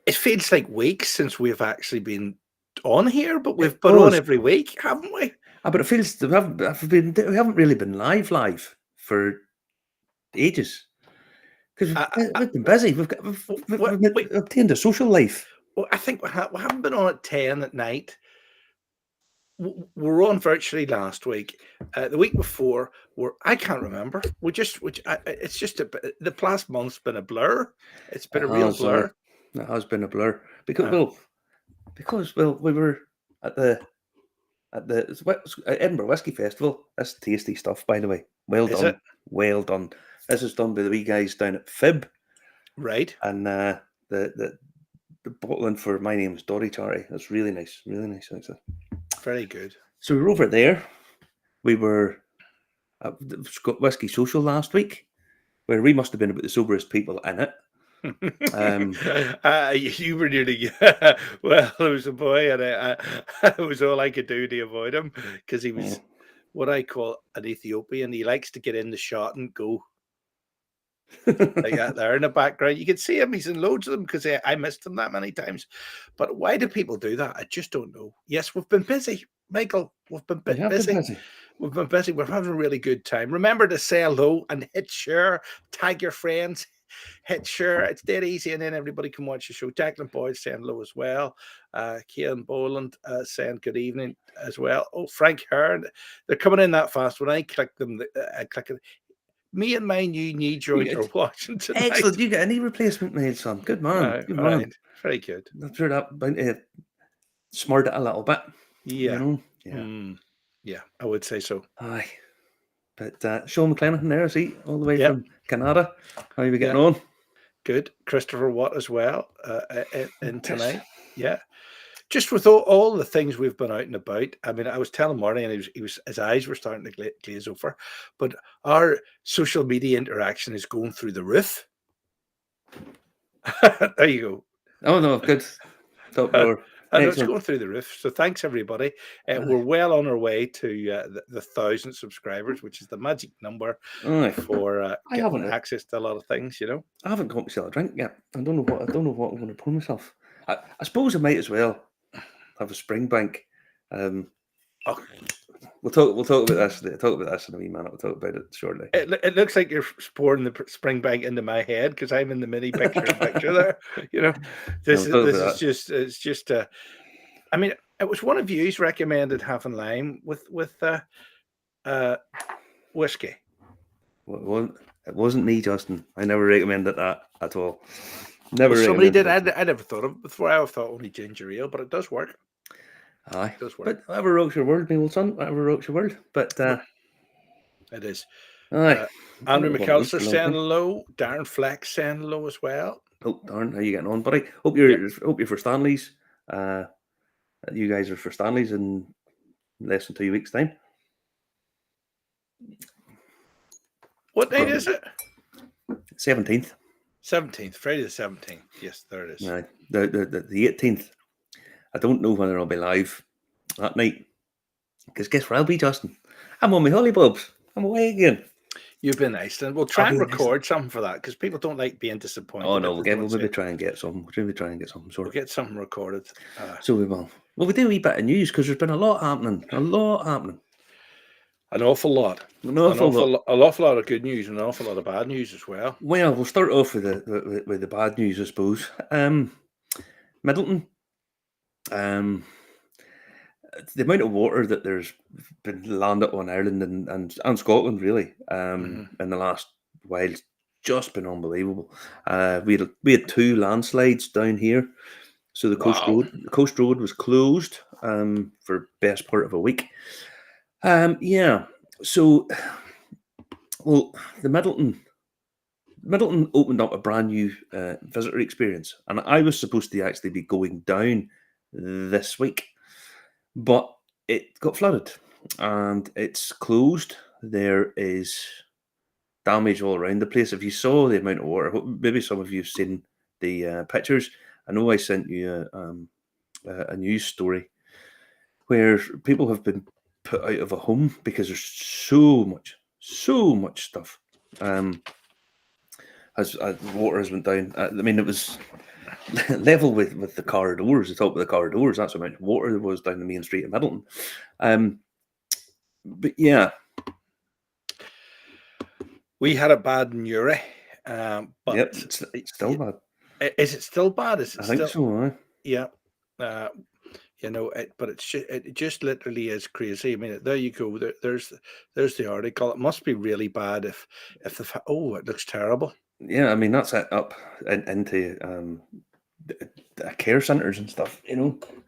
It feels like weeks since we've actually been on here, but we've It been on does. every week, haven't we? But it feels we haven't really been live for ages because I, I, we've been busy. We've obtained a social life. well, I think we haven't been on at 10 at night. We're on virtually last week. The week before, I can't remember. It's just the past month's been a blur. It's been a real blur. It has been a blur Uh, because we were at the Edinburgh Whisky Festival. That's tasty stuff, by the way. Well is done, it well done. This is done by the wee guys down at Fib, right? and the bottling for My Name's Dory Charity. That's really nice, actually. Very good. So we were over there. We were at the Whisky Social last week, where we must have been about the soberest people in it. You were nearly well. There was a boy, and it was all I could do to avoid him because he was what I call an Ethiopian. He likes to get in the shot and go like that there in the background. You can see him. He's in loads of them because I missed him that many times. But why do people do that? I just don't know. Yes, we've been busy, Michael. We've been busy. We've been busy. We're having a really good time. Remember to say hello and hit share, tag your friends, hit share. It's dead easy, and then everybody can watch the show. Declan Boyd saying hello as well. Cian Boland saying good evening as well. Oh, Frank Hearn. They're coming in that fast. When I click them, I click it. Me and my new knee joint are watching tonight. Excellent. You get a knee replacement made, son. Good man. Good man. Right. Very good. I'm sure that bound to smart it a little bit. Yeah. You know? Yeah. Yeah, I would say so. Aye. But Sean McLennan there, see, all the way from Canada. How are we getting on? Good. Christopher Watt as well in tonight. Yeah. Just with all the things we've been out and about. I mean, I was telling Marty, and he was his eyes were starting to glaze over. But our social media interaction is going through the roof. There you go. Oh no, good. Top drawer. I know it's going through the roof. So thanks everybody. We're well on our way to the 1,000 subscribers, which is the magic number for getting access to a lot of things. You know, I haven't got myself a drink yet. I don't know what I'm going to pour myself. I suppose I might as well have a Springbank. We'll talk about this. Talk about this in a wee minute. We'll talk about it shortly. It looks like you're pouring the Springbank into my head because I'm in the mini picture there. You know, this is just I mean, it was one of you's recommended having lime with whiskey. Well, it wasn't me, Justin. I never recommended that at all. Never. Well, somebody did. I never thought of it before. I thought only ginger ale, but it does work. Aye, it does work. But whatever rocks your world, my old son. Whatever rocks your world. But it is. Aye. Andrew McAllister saying hello. Darren Fleck saying hello as well. Oh, Darren, how you getting on, buddy? Hope you're for Stanley's. You guys are for Stanley's in less than 2 weeks' time. What date is it? 17th. 17th, Friday the 17th. Yes, there it is. Right. The 18th. I don't know whether I'll be live that night. Because guess where I'll be, Justin? I'm on my hollybobs. I'm away again. You've been nice, and we'll try and record something for that because people don't like being disappointed. Oh no, we'll maybe try and get something. We'll We'll get something recorded. So we will. Well, we do a wee bit of news because there's been a lot happening. An awful lot. An awful lot of good news and an awful lot of bad news as well. Well, we'll start off with the bad news, I suppose. Middleton. The amount of water that there's been landed on Ireland and Scotland really in the last while has just been unbelievable. We had 2 landslides down here, so the coast road was closed for best part of a week. So the Middleton opened up a brand new visitor experience, and I was supposed to actually be going down this week. But it got flooded and it's closed. There is damage all around the place. If you saw the amount of water, maybe some of you have seen the pictures. I know I sent you a news story where people have been put out of a home because there's so much stuff. As water has went down. I mean, it was level with the car doors, the top of the car doors. That's how much water there was down the main street of Middleton. But yeah, We had a bad Newry, yep, but it's still bad. is it still bad? Is it I think still? so. Yeah. Uh, but it just literally is crazy. I mean, there you go. There's the article. It must be really bad if it looks terrible. Yeah, I mean that's it up into care centres and stuff,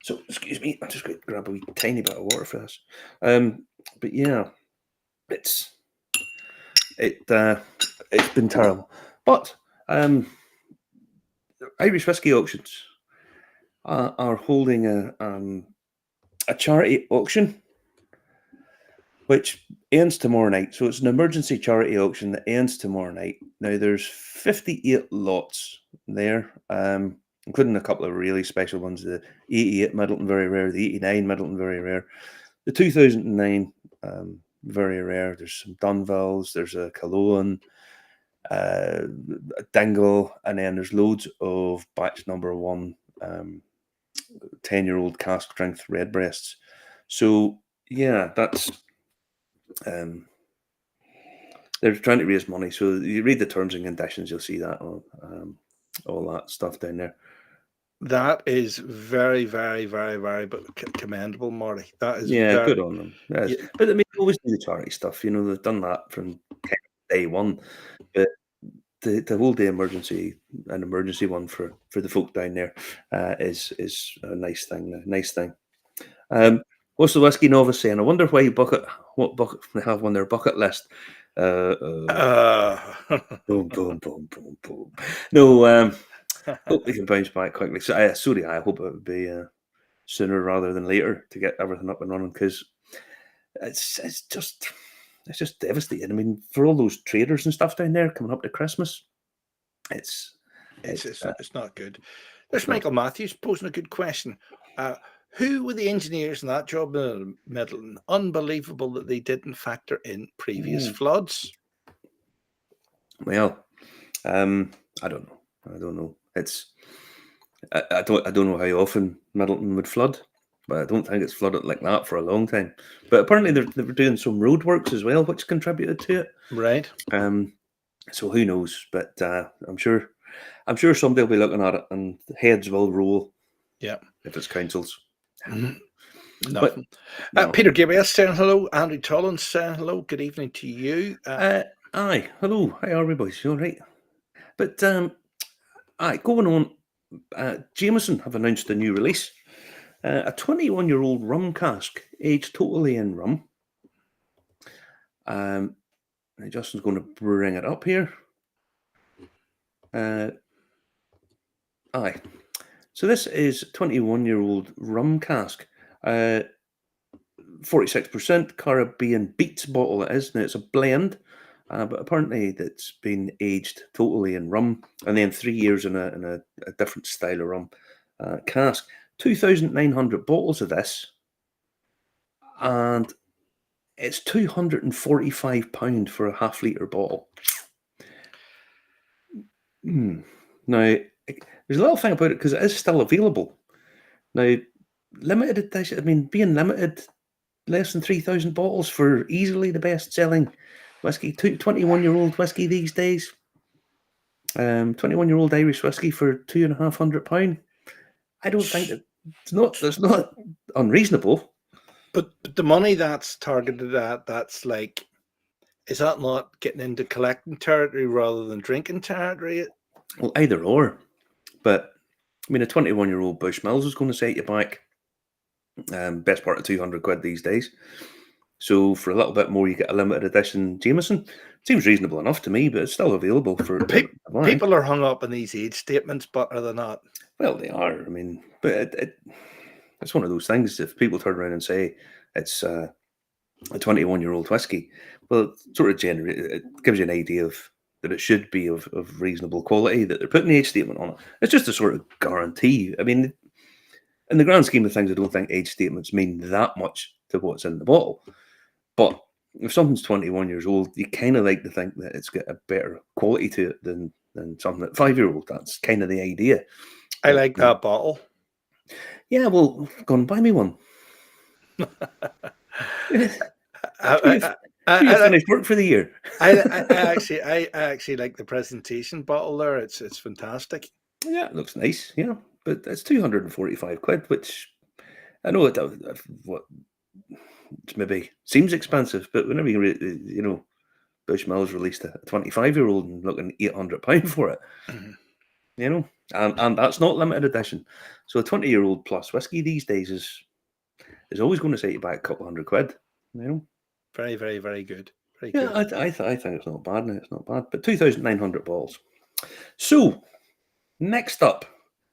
So excuse me, I'm just going to grab a wee tiny bit of water for this. But yeah, it's it's been terrible. But Irish Whisky Auctions are holding a charity auction, which ends tomorrow night. So it's an emergency charity auction that ends tomorrow night. Now there's 58 lots there, including a couple of really special ones. The 88 Middleton, very rare. The 89 Middleton, very rare. The 2009, very rare. There's some Dunvilles. There's a Cologne, a Dingle, and then there's loads of batch number 1 10-year-old cask strength redbreasts. So yeah, that's they're trying to raise money. So you read the terms and conditions, you'll see that all that stuff down there. That is very, very, very, very but commendable, Marty. That is Yeah, very. good on them. Yes. But I mean, they always do the charity stuff. They've done that from day one. But to hold the emergency one for the folk down there is a nice thing. A nice thing. What's the whiskey novice saying? I wonder what bucket they have on their bucket list. Boom, boom, boom, boom, boom. No, hope they can bounce back quickly. So, I hope it would be sooner rather than later to get everything up and running, because it's just devastating. I mean, for all those traders and stuff down there coming up to Christmas, it's not good. There's Michael Matthews posing a good question. Who were the engineers in that job in Middleton? Unbelievable that they didn't factor in previous floods. Well, I don't know. I don't know how often Middleton would flood, but I don't think it's flooded like that for a long time. But apparently they were doing some roadworks as well, which contributed to it. Right. So who knows? But I'm sure somebody will be looking at it, and heads will roll. Yeah. If it's councils. Nothing. No. Peter Gabriel saying hello. Andrew Tollins saying hello. Good evening to you. Aye, hello. How are we, boys? You all right? But aye, going on. Jameson have announced a new release. A 21-year-old rum cask, aged totally in rum. Justin's going to bring it up here. Aye. So this is 21-year-old rum cask. 46% Caribbean Beats bottle it is. Now it's a blend, but apparently it's been aged totally in rum, and then 3 years in a different style of rum cask. 2,900 bottles of this, and it's £245 for a half-litre bottle. Now, there's a little thing about it, because it is still available. Now, limited edition, I mean, being limited, less than 3,000 bottles for easily the best-selling whiskey, 21-year-old whiskey these days. 21-year-old Irish whiskey for £250. I don't think that's not unreasonable. But the money that's targeted at, that's like, is that not getting into collecting territory rather than drinking territory? Well, either or. But I mean, a 21-year-old Bushmills is going to set you back best part of £200 these days. So for a little bit more, you get a limited edition Jameson. Seems reasonable enough to me, but it's still available for people are hung up on these age statements, but are they not? Well, they are. I mean, but it's one of those things. If people turn around and say it's a 21-year-old whiskey, well, it sort of it gives you an idea of that it should be of reasonable quality, that they're putting the age statement on it. It's just a sort of guarantee. I mean, in the grand scheme of things, I don't think age statements mean that much to what's in the bottle. But if something's 21 years old, you kind of like to think that it's got a better quality to it than something at 5-year-old. That's kind of the idea. I like that bottle. Yeah, well, go and buy me one. Sure I, you've, I, sure you've I, finished work for the year. I actually like the presentation bottle there. It's fantastic. Yeah, it looks nice, but it's 245 quid, which I know what it maybe seems expensive, but whenever Bushmills released a 25-year-old and looking £800 for it, Mhm. you know, and that's not limited edition. So a 20-year-old plus whiskey these days is always going to set you back a couple hundred quid, you know. Very, very, very good. Very Yeah, good. I think it's not bad. It's not bad, but 2,900 balls. So next up,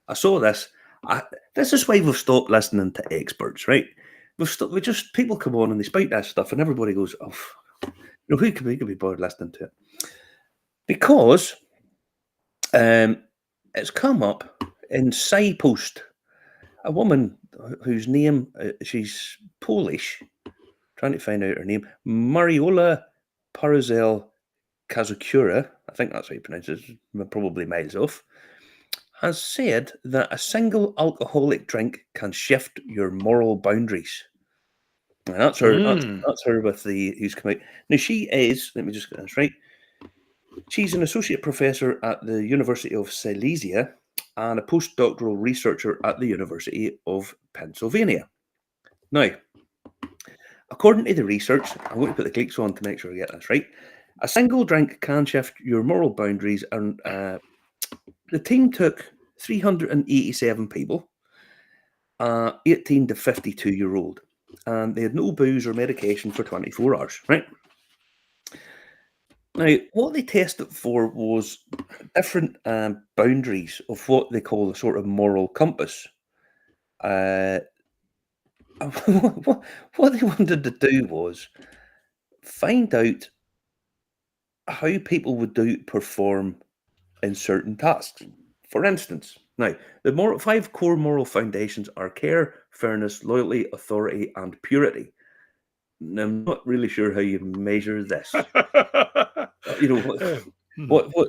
I saw this. This is why we've stopped listening to experts, right? We just people come on and they spout that stuff, and everybody goes, "Oh, who could be bothered listening to it?" Because it's come up in Signpost. A woman whose name she's Polish. Trying to find out her name, Mariola Parazel Kazukura. I think that's how you pronounce it. Probably miles off. Has said that a single alcoholic drink can shift your moral boundaries. And that's her. Mm. That's her with the who's come out. Now she is. Let me just get this right. She's an associate professor at the University of Silesia and a postdoctoral researcher at the University of Pennsylvania. Now, according to the research, I'm going to put the cleats on to make sure I get this right. A single drink can shift your moral boundaries, and the team took 387 people 18 to 52-year-old, and they had no booze or medication for 24 hours, right? Now, what they tested for was different boundaries of what they call the sort of moral compass. Uh, what they wanted to do was find out how people would perform in certain tasks. For instance, now the 5 core moral foundations are care, fairness, loyalty, authority, and purity. I'm not really sure how you measure this. You know what? Hmm.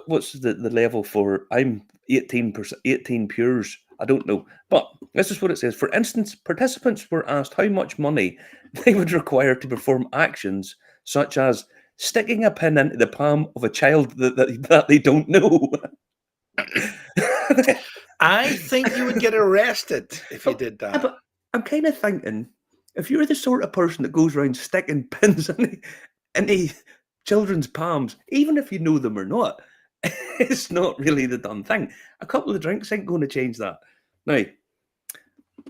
What's the level for? I'm 18%, 18 pures. I don't know, but this is what it says. For instance, participants were asked how much money they would require to perform actions such as sticking a pin into the palm of a child that they don't know. I think you would get arrested if you Well, did yeah, that. but I'm kind of thinking if you're the sort of person that goes around sticking pins in children's palms, even if you know them or not, it's not really the done thing. A couple of drinks ain't going to change that. Now, a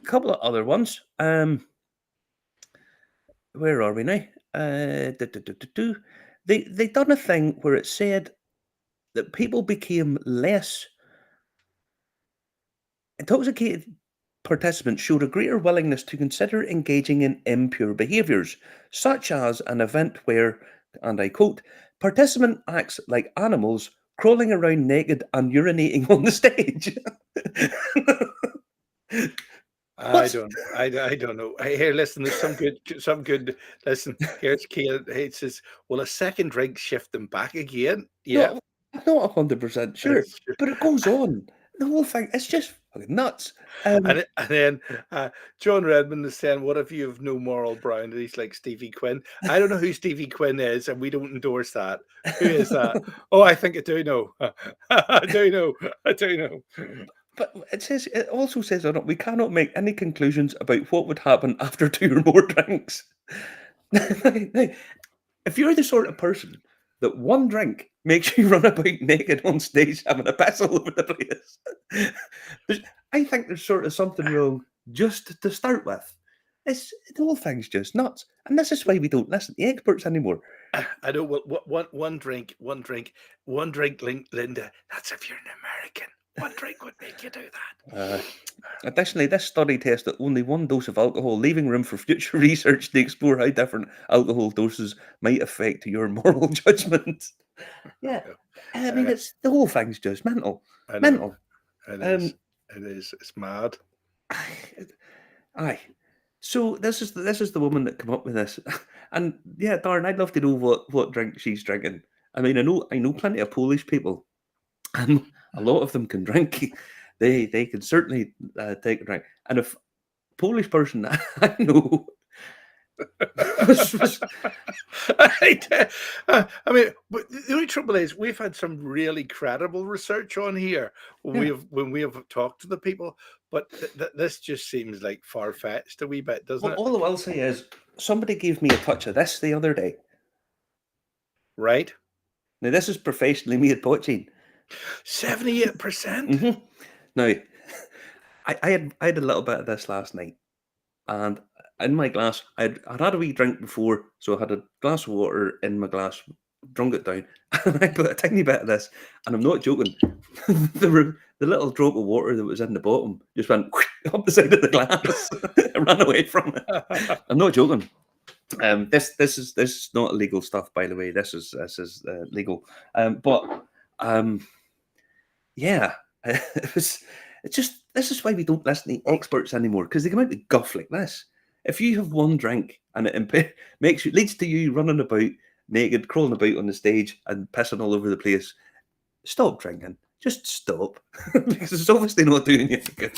couple of other ones. Where are we now? They done a thing where it said that people became less intoxicated. Participants showed a greater willingness to consider engaging in impure behaviours, such as an event where, and I quote, participant acts like animals, crawling around naked and urinating on the stage. I What's don't. I don't know. Here, listen. There's some good. Some good. Listen. Here's Kate. It says, "Will a second drink shift them back again?" Yeah. not not 100% sure, It's true. but it goes on. The whole thing, it's just fucking nuts. Um, And then John Redmond is saying, "What if you have no moral boundaries like Stevie Quinn?" I don't know who Stevie Quinn is, and we don't endorse that. Who is that? Oh, I think I do know. I do know. I do know. but it also says on it, we cannot make any conclusions about what would happen after 2 or more drinks. Now, if you're the sort of person that one drink makes you run about naked on stage having a piss all over the place, I think there's sort of something wrong just to start with. The whole thing's just nuts. And this is why we don't listen to experts anymore. I know one drink, Linda. That's if you're an American. One drink would make you do that. Uh, Additionally, this study tested only one dose of alcohol, leaving room for future research to explore how different alcohol doses might affect your moral judgment. Yeah, I mean, Uh, it's the whole thing's just mental, I know mental. it is. Um, It is. It's mad. aye. So this is the woman that came up with this, and yeah, darn, I'd love to know what drink she's drinking. I mean, I know plenty of Polish people, and a lot of them can drink. they can certainly take a drink. And if Polish person I know was I mean, but the only trouble is we've had some really credible research on here yeah. when we have talked to the people, but this just seems like far-fetched a wee bit, doesn't Well, it? all I will say is somebody gave me a touch of this the other day. Right? Now this is professionally made poaching. 78%. Mm-hmm. Now I had a little bit of this last night, and in my glass, I'd had a wee drink before, so I had a glass of water in my glass, drunk it down, and I put a tiny bit of this, and I'm not joking. The little drop of water that was in the bottom just went up the side of the glass. I ran away from it. I'm not joking. This is not illegal stuff, by the way. This is legal. But yeah, it was. It's just this is why we don't listen to experts anymore, because they come out with guff like this. If you have one drink and it leads to you running about naked, crawling about on the stage and pissing all over the place, stop drinking. Just stop, because it's obviously not doing you any good.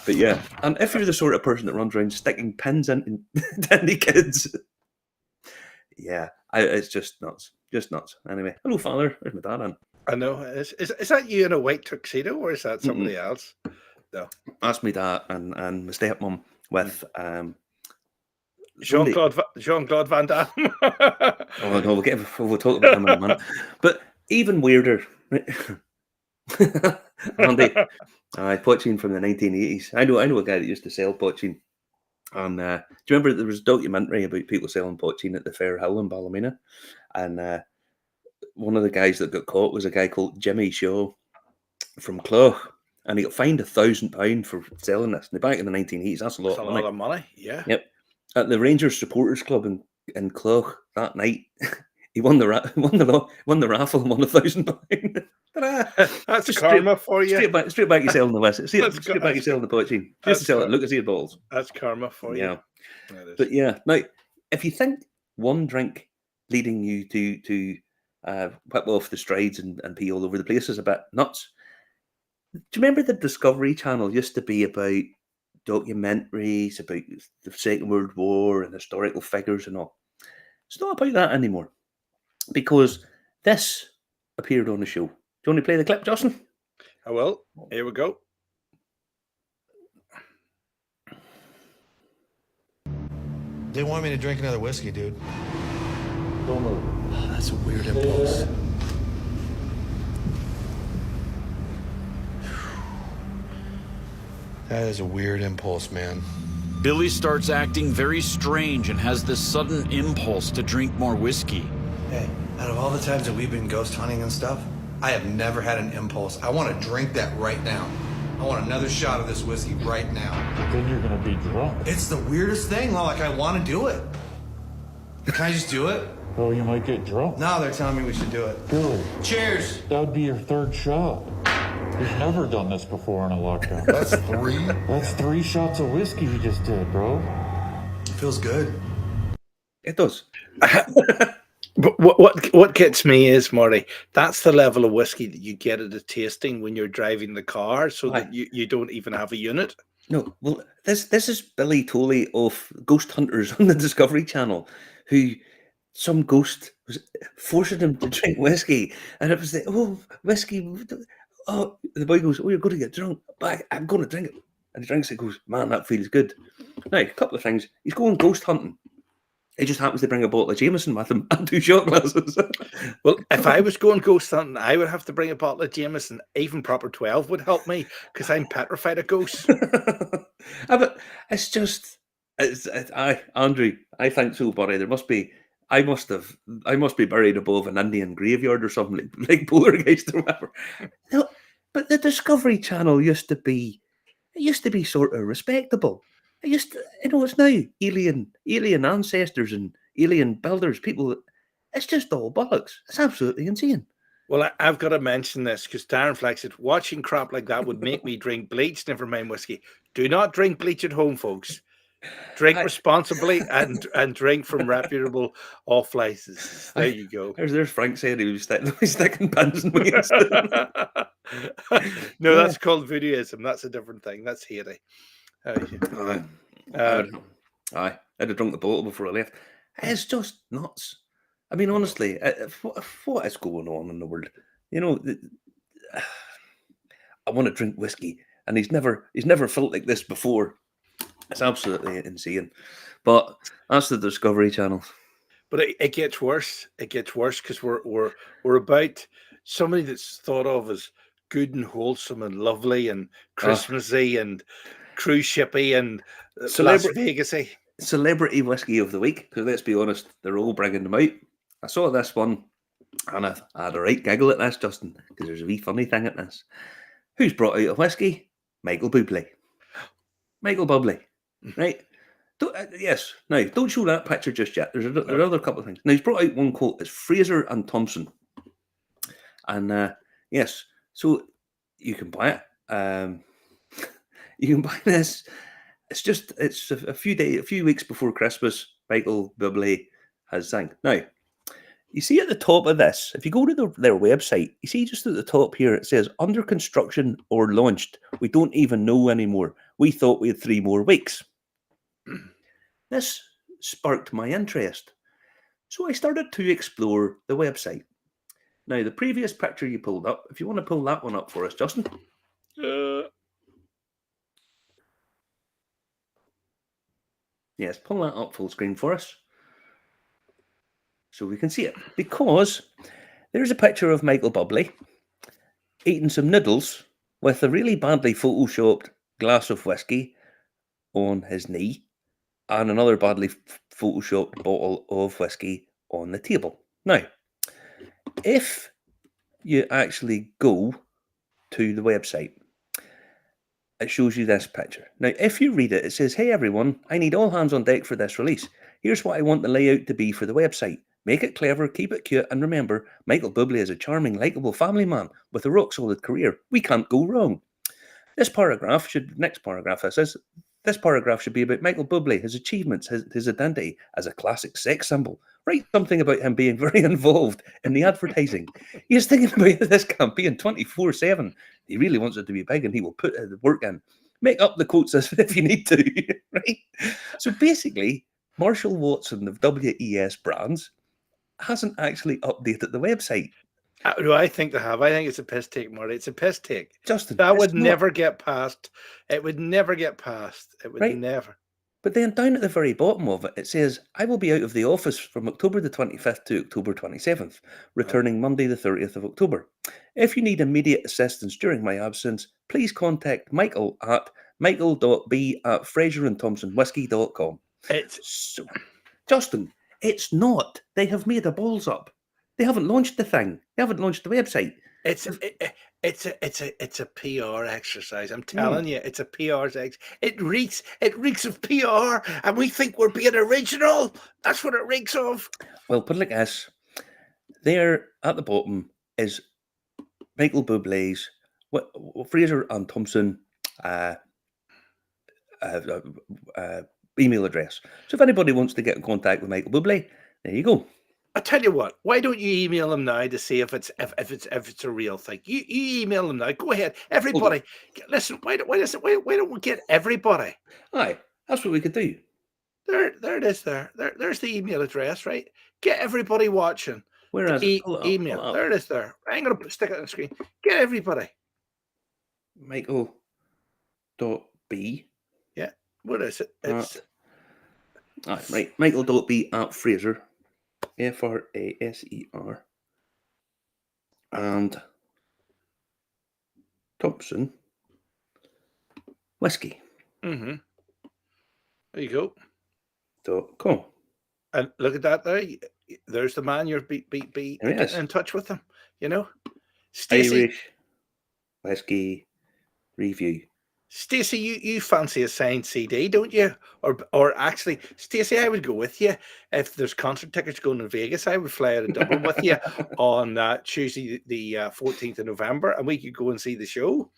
But yeah, and if you're the sort of person that runs around sticking pins into tiny kids, yeah, it's just nuts, Anyway, hello, Father. There's my dad on. I know. Is that you in a white tuxedo, or is that somebody else? No. That's my dad and my stepmom with Jean-Claude Van Damme. oh no, we'll talk about him in a minute. But even weirder, Andy, poaching from the 1980s. I know a guy that used to sell poaching. And do you remember there was a documentary about people selling poaching at the Fair Hill in Ballymena? And one of the guys that got caught was a guy called Jimmy Shaw from Clough, and he got fined £1,000 for selling this. Now, back in the 1980s, that's a lot of money. Yeah. Yep. At the Rangers Supporters Club in Clough that night, he won the raffle and won £1,000. That's just karma for you. Straight back you selling the whiskey. Straight back you selling the poaching. Just to sell it. Look at your balls. That's karma for you. Yeah. But yeah, now if you think one drink leading you to whip off the strides and pee all over the place is a bit nuts. Do you remember the Discovery Channel used to be about documentaries about the Second World War and historical figures and all? It's not about that anymore, because this appeared on the show. Do you want to play the clip, Justin? I will. Here we go. They want me to drink another whiskey, dude. Don't move. Oh, that's a weird impulse. That is a weird impulse, man. Billy starts acting very strange and has this sudden impulse to drink more whiskey. Hey, out of all the times that we've been ghost hunting and stuff, I have never had an impulse. I want to drink that right now. I want another shot of this whiskey right now. But then you're gonna be drunk. It's the weirdest thing. Like, I want to do it. Can I just do it? Oh, you might get drunk. No, they're telling me we should do it. Billy, Cheers. that would be your third shot. We've never done this before in a lockdown. That's 3. That's 3 shots of whiskey you just did, bro. It feels good. It does. But what gets me is, Marty, that's the level of whiskey that you get at a tasting when you're driving the car, so that you don't even have a unit. No, well, this is Billy Tolley of Ghost Hunters on the Discovery Channel, who some ghost was forcing him to drink whiskey, and it was like, oh, whiskey. Oh, the boy goes, oh, you're going to get drunk, but I'm going to drink it. And he drinks it, goes, man, that feels good. Now, a couple of things. He's going ghost hunting. He just happens to bring a bottle of Jameson with him and 2 shot glasses. Well, if I was going ghost hunting, I would have to bring a bottle of Jameson. Even proper 12 would help me, because I'm petrified of ghosts. But it's just, Andrew, I think so, buddy. I must be buried above an Indian graveyard or something, like Poltergeist or whatever. No, but the Discovery Channel used to be sort of respectable. It's now alien ancestors and alien builders, people. It's just all bollocks. It's absolutely insane. Well, I've got to mention this, because Darren Fleck said watching crap like that would make me drink bleach, never mind whiskey. Do not drink bleach at home, folks. Drink responsibly and drink from reputable off licenses. There you go. There's Frank saying he was sticking pins in waist. No, Yeah. that's called voodooism. That's a different thing. That's Haiti. Aye. Uh, I'd have drunk the bottle before I left. It's just nuts. I mean, honestly, what is going on in the world? You know, I want to drink whiskey, and he's never felt like this before. It's absolutely insane. But that's the Discovery Channel. But it gets worse. It gets worse because we're about somebody that's thought of as good and wholesome and lovely and Ah, Christmassy and cruise shippy and Las celebrity Vegasy. whiskey of the week. Because let's be honest, they're all bringing them out. I saw this one, and I had a right giggle at this, Justin, because there's a wee funny thing at this. Who's brought out a whiskey? Michael Bublé. Michael Bublé, right? Yes. Now, don't show that picture just yet. There's another couple of things. Now, he's brought out one quote. It's Fraser and Thompson. And yes, so you can buy it. You can buy this. It's a few weeks before Christmas. Michael Bublé has sang. Now, you see at the top of this, if you go to their website, you see just at the top here, it says under construction or launched. We don't even know anymore. We thought we had 3 more weeks. This sparked my interest. So I started to explore the website. Now, the previous picture you pulled up, if you want to pull that one up for us, Justin. Yes, pull that up full screen for us so we can see it. Because there's a picture of Michael Bublé eating some noodles with a really badly photoshopped glass of whiskey on his knee and another badly photoshopped bottle of whiskey on the table. Now, if you actually go to the website, it shows you this picture. Now, if you read it, it says, "Hey everyone, I need all hands on deck for this release. Here's what I want the layout to be for the website. Make it clever, keep it cute, and remember, Michael Bublé is a charming, likeable family man with a rock-solid career. We can't go wrong." This paragraph should be about Michael Bublé, his achievements, his identity as a classic sex symbol. Write something about him being very involved in the advertising. He is thinking about this campaign 24/7. He really wants it to be big and he will put the work in. Make up the quotes if you need to, right? So basically, Marshall Watson of WES Brands hasn't actually updated the website. No, I think they have. I think it's a piss take, Marty. It's a piss take. Justin, That it's would not. never get past. It would never get past. It would Right. never. But then down at the very bottom of it, it says, "I will be out of the office from October the 25th to October 27th, returning Monday the 30th of October. If you need immediate assistance during my absence, please contact Michael at michael.b@fraserandthompsonwhiskey.com. It's So, Justin, it's not. They have made a balls up. They haven't launched the thing. They haven't launched the website. it's a PR exercise. I'm telling you, it's a PR exercise. It reeks of PR, and we think we're being original. That's what it reeks of. Well, put it like this. There at the bottom is Michael Bublé's Fraser and Thompson email address. So if anybody wants to get in contact with Michael Bublé, there you go. I tell you what. Why don't you email them now to see if it's a real thing? You email them now. Go ahead, everybody. Listen. Why don't we get everybody? Aye, that's what we could do. There it is. There's the email address. Right. Get everybody watching. Whereas Email. There it is. There. I'm gonna stick it on the screen. Get everybody. Michael.b. Yeah. What is it? It's right. Michael.b at Fraser. Fraser and Thompson Whiskey. There you go. .com. And look at that there. There's the man you're be getting in touch with them. You know, Stacey. Irish Whiskey Review. Stacey, you fancy a signed CD, don't you? Or actually, Stacey, I would go with you. If there's concert tickets going to Vegas, I would fly out of Dublin with you on Tuesday, the 14th of November, and we could go and see the show.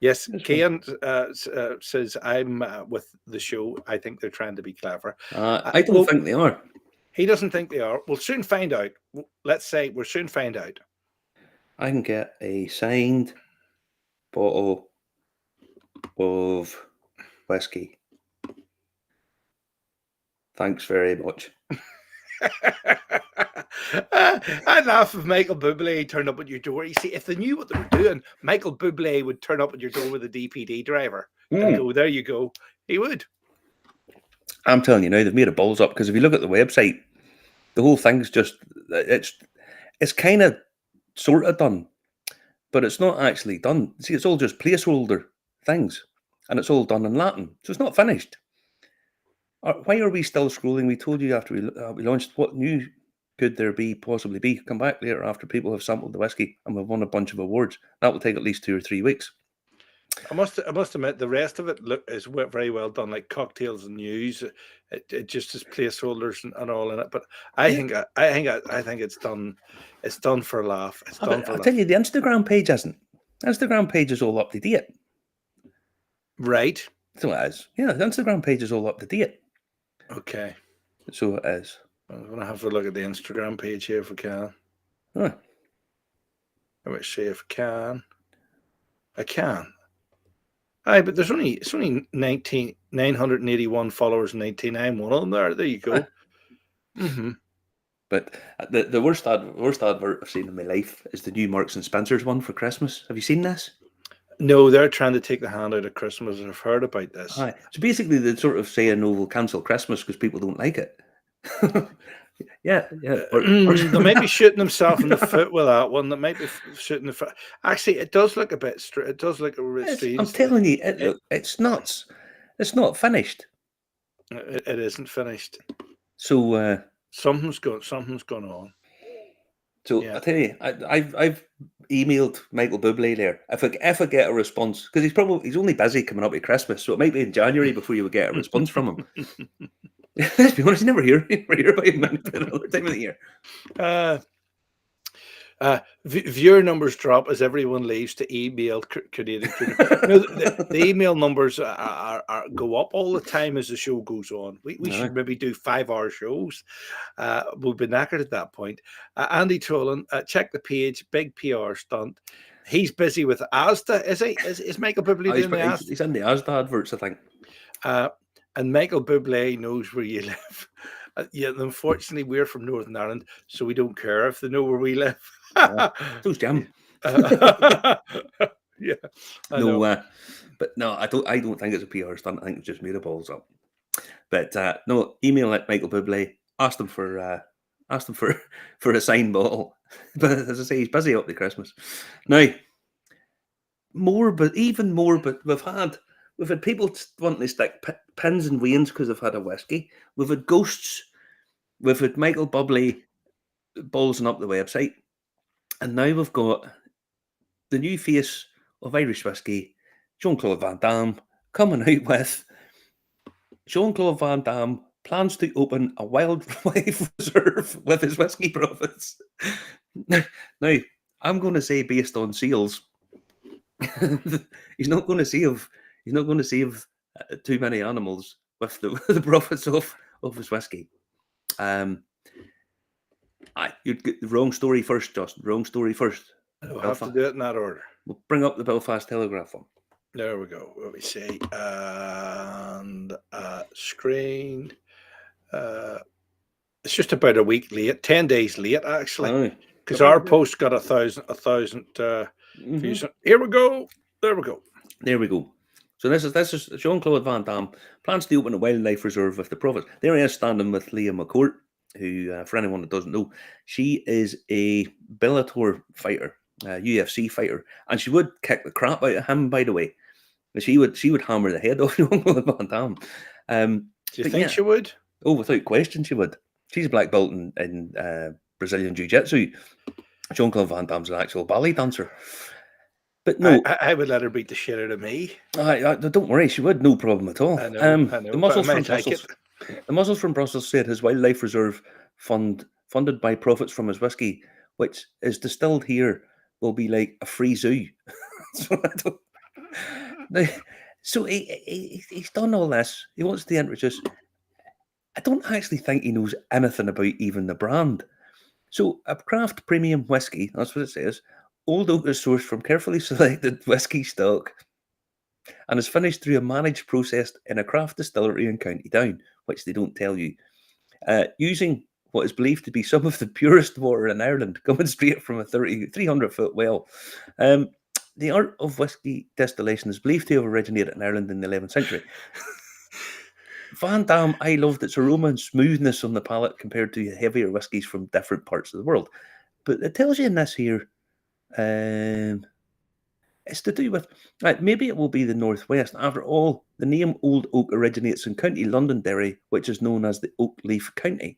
Yes, Cian says, I'm with the show. I think they're trying to be clever. I don't think they are. He doesn't think they are. We'll soon find out. Let's say we'll soon find out. I can get a signed bottle of whiskey. Thanks very much. I'd laugh if Michael Bublé turned up at your door. You see, if they knew what they were doing, Michael Bublé would turn up at your door with a DPD driver and go, "There you go." He would. I'm telling you now, they've made a balls up, because if you look at the website, the whole thing's just it's kind of sort of done, but it's not actually done. See, it's all just placeholder things, and it's all done in Latin, so it's not finished. Why are we still scrolling? We told you after we launched. What new could there possibly be? Come back later after people have sampled the whiskey and we've won a bunch of awards. That will take at least 2 or 3 weeks. I must admit, the rest of it is very well done, like cocktails and news. It just has placeholders and all in it. But I think it's done. It's done for a laugh. It's done for a I'll laugh. tell you, the Instagram page isn't. The Instagram page is all up to date. Right. So it is. Yeah, the Instagram page is all up to date. Okay. So it is. I'm gonna have to look at the Instagram page here if we can. Huh. Let me see if I can. I can. Aye, but it's only 981 followers and 99 one of them there. There you go. Mm-hmm. But the worst advert I've seen in my life is the new Marks and Spencer's one for Christmas. Have you seen this? No, they're trying to take the hand out of Christmas. I've heard about this. Aye. So basically, they're sort of saying, "No, we'll cancel Christmas because people don't like it." yeah. They might be shooting themselves in the foot with that one. They might be shooting the foot. Actually, it does look a bit. It does look a bit strange. I'm telling you, it's nuts. It's not finished. It isn't finished. So something's going on. So yeah. I tell you, I've emailed Michael Bublé there. If I get a response, because he's only busy coming up to Christmas, so it might be in January before you would get a response from him. Let's be honest, you never hear about him another time of the year. Viewer numbers drop as everyone leaves to email Canadian. The email numbers go up all the time as the show goes on. We should maybe do 5-hour shows. We'll be knackered at that point. Andy Trollan, check the page. Big PR stunt. He's busy with Asda. Is he? Is Michael Bublé doing the Asda? He's in the Asda adverts, I think. And Michael Bublé knows where you live. Yeah, unfortunately, we're from Northern Ireland, so we don't care if they know where we live. Those jam. Yeah. But no, I don't think it's a PR stunt. I think it's just made the balls up. But no, email at Michael Bublé. Asked him for a signed bottle. But as I say, he's busy up to Christmas. Now, even more. But we've had people wanting to stick pins and wains because they've had a whiskey. We've had ghosts. We've had Michael Bublé ballsing up the website. And now we've got the new face of Irish whiskey, Jean-Claude Van Damme, coming out with Jean-Claude Van Damme plans to open a wildlife reserve with his whiskey profits. Now, I'm going to say based on sales, he's not going to save too many animals with the profits of his whiskey. You'd get the wrong story first, Justin. Wrong story first. We'll have to do it in that order. We'll bring up the Belfast Telegraph one. There we go. Let me see. And screen. It's just about a week late, 10 days late, actually. Because our post got 1,000 views. Here we go. There we go. There we go. So this is Jean-Claude Van Damme plans to open a wildlife reserve with the profits. There he is standing with Leah McCourt, who, for anyone that doesn't know, she is a Bellator fighter, UFC fighter, and she would kick the crap out of him, by the way. She would hammer the head off Jean-Claude Van Damme. Do you think she would? Oh, without question, she would. She's a black belt in Brazilian Jiu-Jitsu. Jean-Claude Van Damme's an actual ballet dancer. But no, I would let her beat the shit out of me. Don't worry, she would, no problem at all. I know. The muscles from Brussels said his wildlife reserve funded by profits from his whiskey, which is distilled here, will be like a free zoo. So he's done all this. He wants to introduce. I don't actually think he knows anything about even the brand. So a craft premium whiskey, that's what it says, Old oak is sourced from carefully selected whiskey stock and is finished through a managed process in a craft distillery in County Down, which they don't tell you, using what is believed to be some of the purest water in Ireland, coming straight from a 300-foot well. The art of whiskey distillation is believed to have originated in Ireland in the 11th century. Van Dam, I loved its aroma and smoothness on the palate compared to heavier whiskies from different parts of the world. But it tells you in this here, it's to do with, maybe it will be the Northwest. After all, the name Old Oak originates in County Londonderry, which is known as the Oak Leaf County.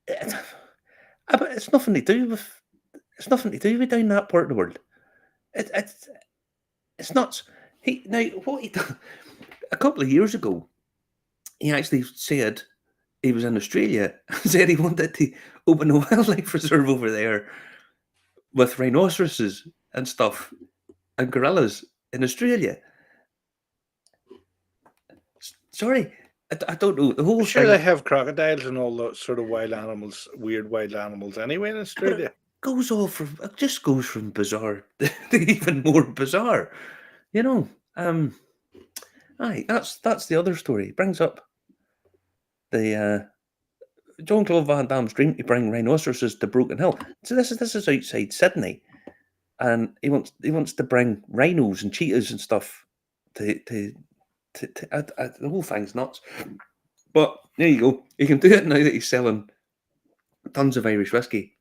But it's nothing to do with. It's nothing to do with down that part of the world. It's nuts. What he done a couple of years ago, he actually said he was in Australia and said he wanted to open a wildlife reserve over there with rhinoceroses and stuff and gorillas in Australia. Sorry, I don't know. The whole I'm sure thing they have crocodiles and all those sort of wild animals, weird wild animals anyway in Australia. it just goes from bizarre to even more bizarre. You know, that's the other story. It brings up the Jean-Claude Van Damme's dream to bring rhinoceroses to Broken Hill. So this is outside Sydney, and he wants to bring rhinos and cheetahs and stuff to the whole thing's nuts. But there you go. You can do it now that he's selling tons of Irish whiskey.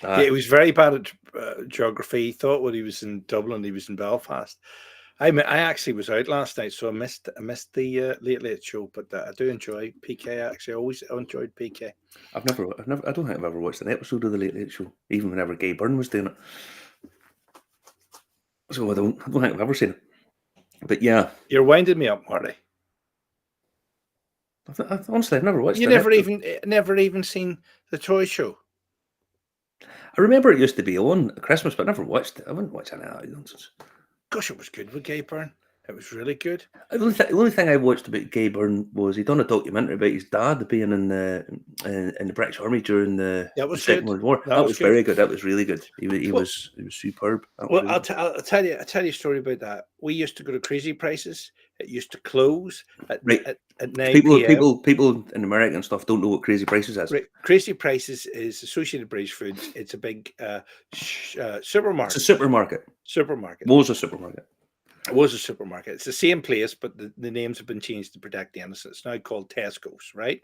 Yeah, he was very bad at geography. He thought when he was in Dublin, he was in Belfast. I actually was out last night, so I missed the Late Show. But I do enjoy PK. Actually, I always enjoyed PK. I don't think I've ever watched an episode of the Late Show, even whenever Gay Byrne was doing it. So I don't think I've ever seen it. But yeah, you're winding me up, Marty. Honestly, I've never watched. You never even seen the Toy Show. I remember it used to be on at Christmas, but I never watched it. I wouldn't watch any of that nonsense. Gosh, it was good with Gay Byrne. It was really good. The only thing I watched about Gay Byrne was he done a documentary about his dad being in the British Army during the Second World War. That was very good. That was really good. He was superb. Well, I'll tell you a story about that. We used to go to Crazy Prices. It used to close at 9 p.m. People in America and stuff don't know what Crazy Prices is. Right. Crazy Prices is Associated British Foods. It's a big supermarket. It's a supermarket. Was a supermarket. It was a supermarket. It's the same place, but the names have been changed to protect the innocent. It's now called Tesco's, right?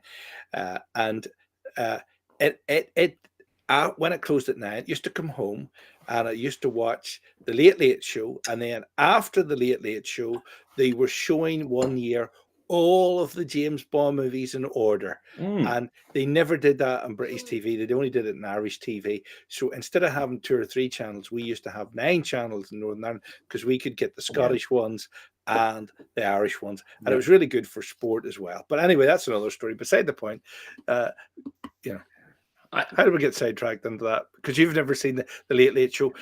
When it closed at 9, it used to come home and I used to watch the Late Show. And then after the Late Show, they were showing one year all of the James Bond movies in order. And they never did that on British TV. They only did it in Irish TV. So instead of having 2 or 3 channels, we used to have 9 channels in Northern Ireland because we could get the Scottish ones and the Irish ones. And it was really good for sport as well. But anyway, that's another story. Beside the point, how did we get sidetracked into that? Because you've never seen the Late Show.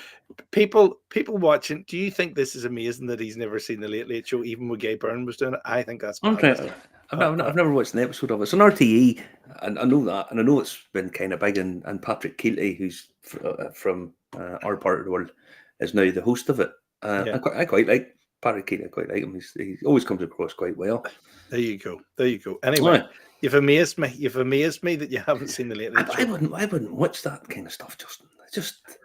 People watching, do you think this is amazing that he's never seen the Late Show, even when Gay Byrne was doing it? I think that's okay. I've never watched an episode of it. It's on RTE, and I know that, and I know it's been kind of big. And Patrick Keelty, who's from our part of the world, is now the host of it. I quite like Patrick Keelty. I quite like him. He always comes across quite well. There you go. Anyway. You've amazed me. That you haven't seen the Late Show. I wouldn't watch that kind of stuff, Justin.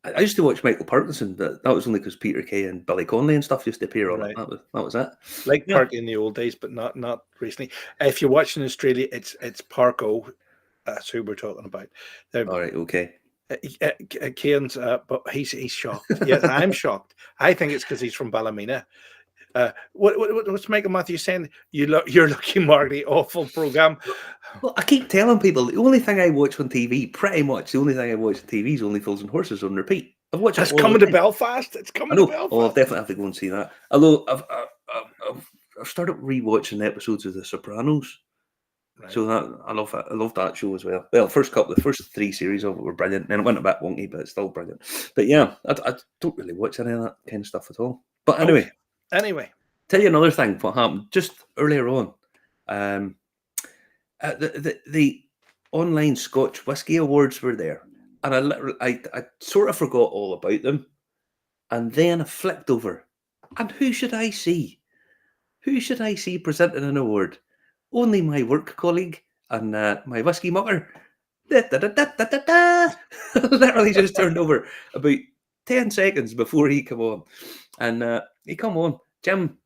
I used to watch Michael Parkinson, but that was only because Peter Kay and Billy Connolly and stuff used to appear on it. That was it. Like Parky in the old days, but not recently. If you're watching in Australia, it's Parko. That's who we're talking about. All right, okay. Kane's, but he's shocked. Yes, I'm shocked. I think it's because he's from Ballymena. What's Michael Matthews saying? You're lucky, Marty. Awful program. Well, I keep telling people the only thing I watch on TV, pretty much the only thing I watch on TV is Only Fools and Horses on repeat. I've watched it. It's coming to Belfast. It's coming to Belfast. Oh, I'll definitely have to go and see that. Although I've started rewatching episodes of The Sopranos. Right. So I love that show as well. Well, the first 3 series of it were brilliant. Then it went a bit wonky, but it's still brilliant. But yeah, I don't really watch any of that kind of stuff at all. But anyway. Tell you another thing. What happened just earlier on? The online Scotch Whisky Awards were there, and I sort of forgot all about them. And then I flicked over. And who should I see? Who should I see presenting an award? Only my work colleague and my whiskey mucker. Da, da, da, da, da, da, da. Literally just turned over about 10 seconds before he come on. And he come on, Jim,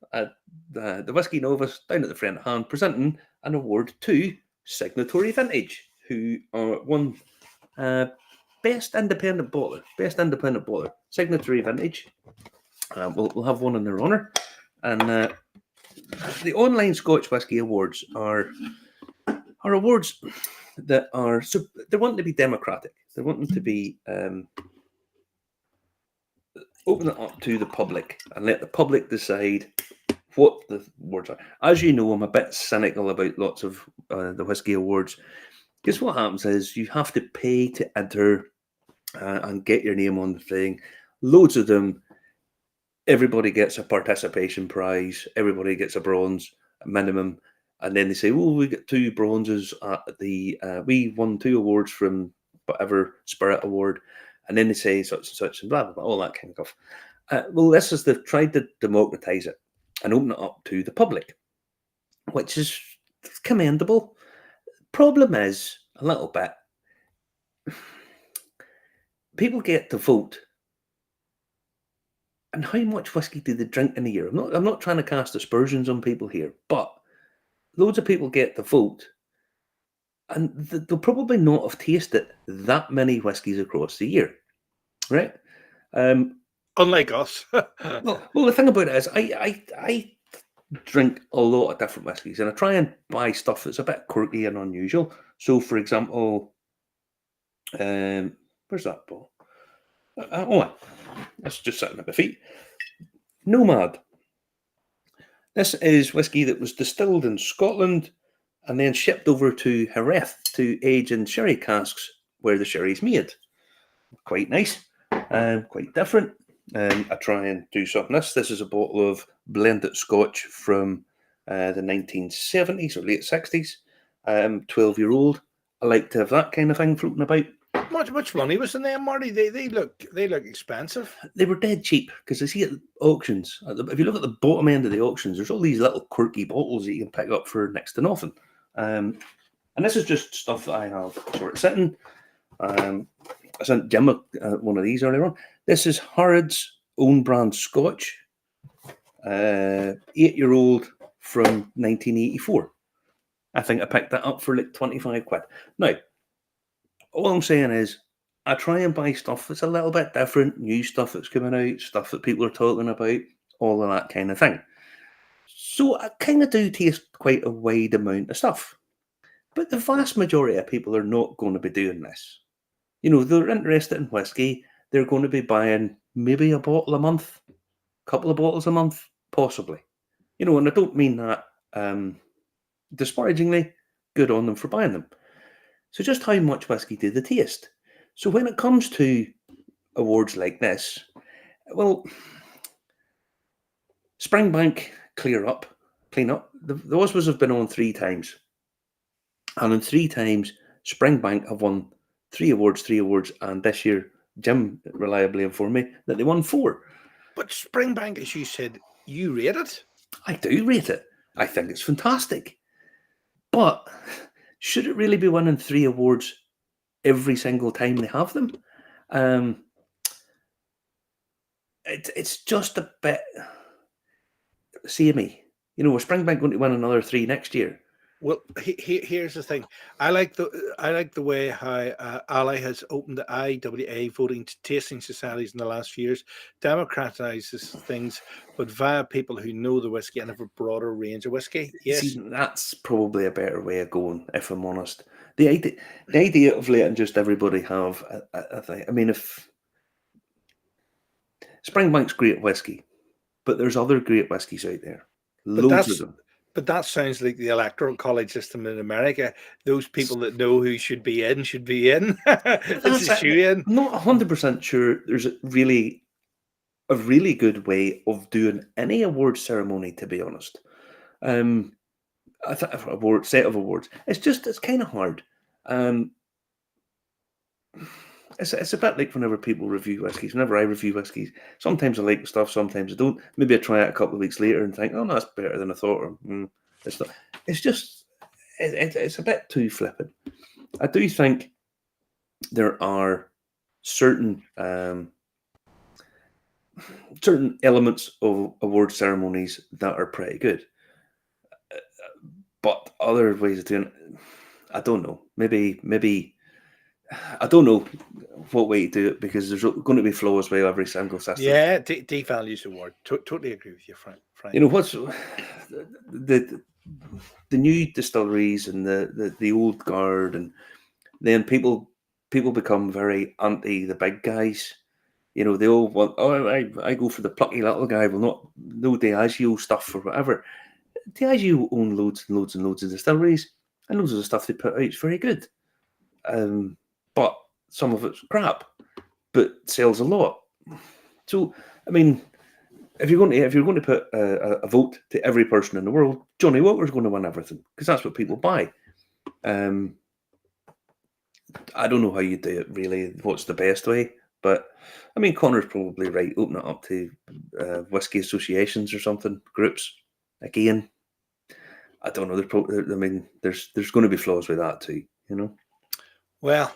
the Whiskey Novice, down at the front hand, presenting an award to Signatory Vintage, who won Best Independent Bottler, Signatory Vintage. We'll have one in their honour. And the online Scotch Whisky Awards are awards that are, so they're wanting to be democratic. They're wanting to be open it up to the public and let the public decide what the awards are. As you know, I'm a bit cynical about lots of the Whisky Awards, because what happens is you have to pay to enter and get your name on the thing. Loads of them. Everybody gets a participation prize. Everybody gets a bronze minimum. And then they say, "Oh, we get 2 bronzes at the, we won 2 awards from whatever Spirit Award." And then they say such and such and blah, blah, blah, all that kind of stuff. Well, this is, they've tried to democratise it and open it up to the public, which is commendable. Problem is, a little bit, people get to vote. And how much whiskey do they drink in a year? I'm not trying to cast aspersions on people here, but loads of people get to vote, and they'll probably not have tasted that many whiskies across the year, right? Unlike us. Well, the thing about it is, I drink a lot of different whiskies, and I try and buy stuff that's a bit quirky and unusual. So, for example, where's that bottle? It's just sitting at my feet. Nomad. This is whiskey that was distilled in Scotland and then shipped over to Jerez to age in sherry casks where the sherry's made. Quite nice, quite different. I try and do something. This is a bottle of blended Scotch from the 1970s or late 60s. 12-year-old. I like to have that kind of thing floating about. Much money was in them, Marty? They look expensive. They were dead cheap, because I see at auctions. If you look at the bottom end of the auctions, there's all these little quirky bottles that you can pick up for next to nothing. And this is just stuff that I have sort of sitting. I sent Jim one of these earlier on. This is Harrods own brand Scotch, 8-year-old from 1984. I think I picked that up for like 25 quid. Now, all I'm saying is, I try and buy stuff that's a little bit different, new stuff that's coming out, stuff that people are talking about, all of that kind of thing. So I kind of do taste quite a wide amount of stuff. But the vast majority of people are not going to be doing this. You know, they're interested in whiskey. They're going to be buying maybe a bottle a month, a couple of bottles a month, possibly. You know, and I don't mean that disparagingly. Good on them for buying them. So just how much whiskey do they taste? So when it comes to awards like this, well, Springbank clean up. The Osmonds have been on 3 times. And in 3 times, Springbank have won 3 awards, and this year, Jim reliably informed me that they won 4. But Springbank, as you said, you rate it? I do rate it. I think it's fantastic. But should it really be winning 3 awards every single time they have them? It's just a bit samey. You know, is Springbank going to win another 3 next year? Well, here's the thing. I like the way how Ally has opened the IWA voting tasting societies in the last few years, democratizes things, but via people who know the whiskey and have a broader range of whiskey. Yes, See, that's probably a better way of going, if I'm honest. The idea of letting just everybody have a thing. I mean, if Springbank's great whiskey, but there's other great whiskies out there, loads of them. But that sounds like the electoral college system in America. Those people that know who should be in should be in. It's a shoe-in. I'm not 100% sure there's a really good way of doing any award ceremony, to be honest. I think set of awards. It's kind of hard. it's a bit like whenever people review whiskies. Whenever I review whiskies, sometimes I like the stuff, sometimes I don't. Maybe I try it a couple of weeks later and think, oh, no, that's better than I thought. Or, it's not. It's just it's a bit too flippant. I do think there are certain certain elements of award ceremonies that are pretty good, but other ways of doing it, I don't know. Maybe I don't know what way to do it because there's going to be flaws with every single system. Yeah, devalues the word. Totally agree with you, Frank. You know what's the new distilleries and the old guard, and then people become very anti the big guys. You know, they all want, oh, I go for the plucky little guy, will not no Diageo stuff or whatever. Diageo own loads and loads and loads of distilleries, and loads of the stuff they put out is very good. But some of it's crap, but sells a lot. So, I mean, if you're going to put a vote to every person in the world, Johnny Walker's going to win everything because that's what people buy. I don't know how you do it really. What's the best way? But I mean, Connor's probably right. Open it up to whiskey associations or something, groups. Again, I don't know. There's going to be flaws with that too. You know. Well,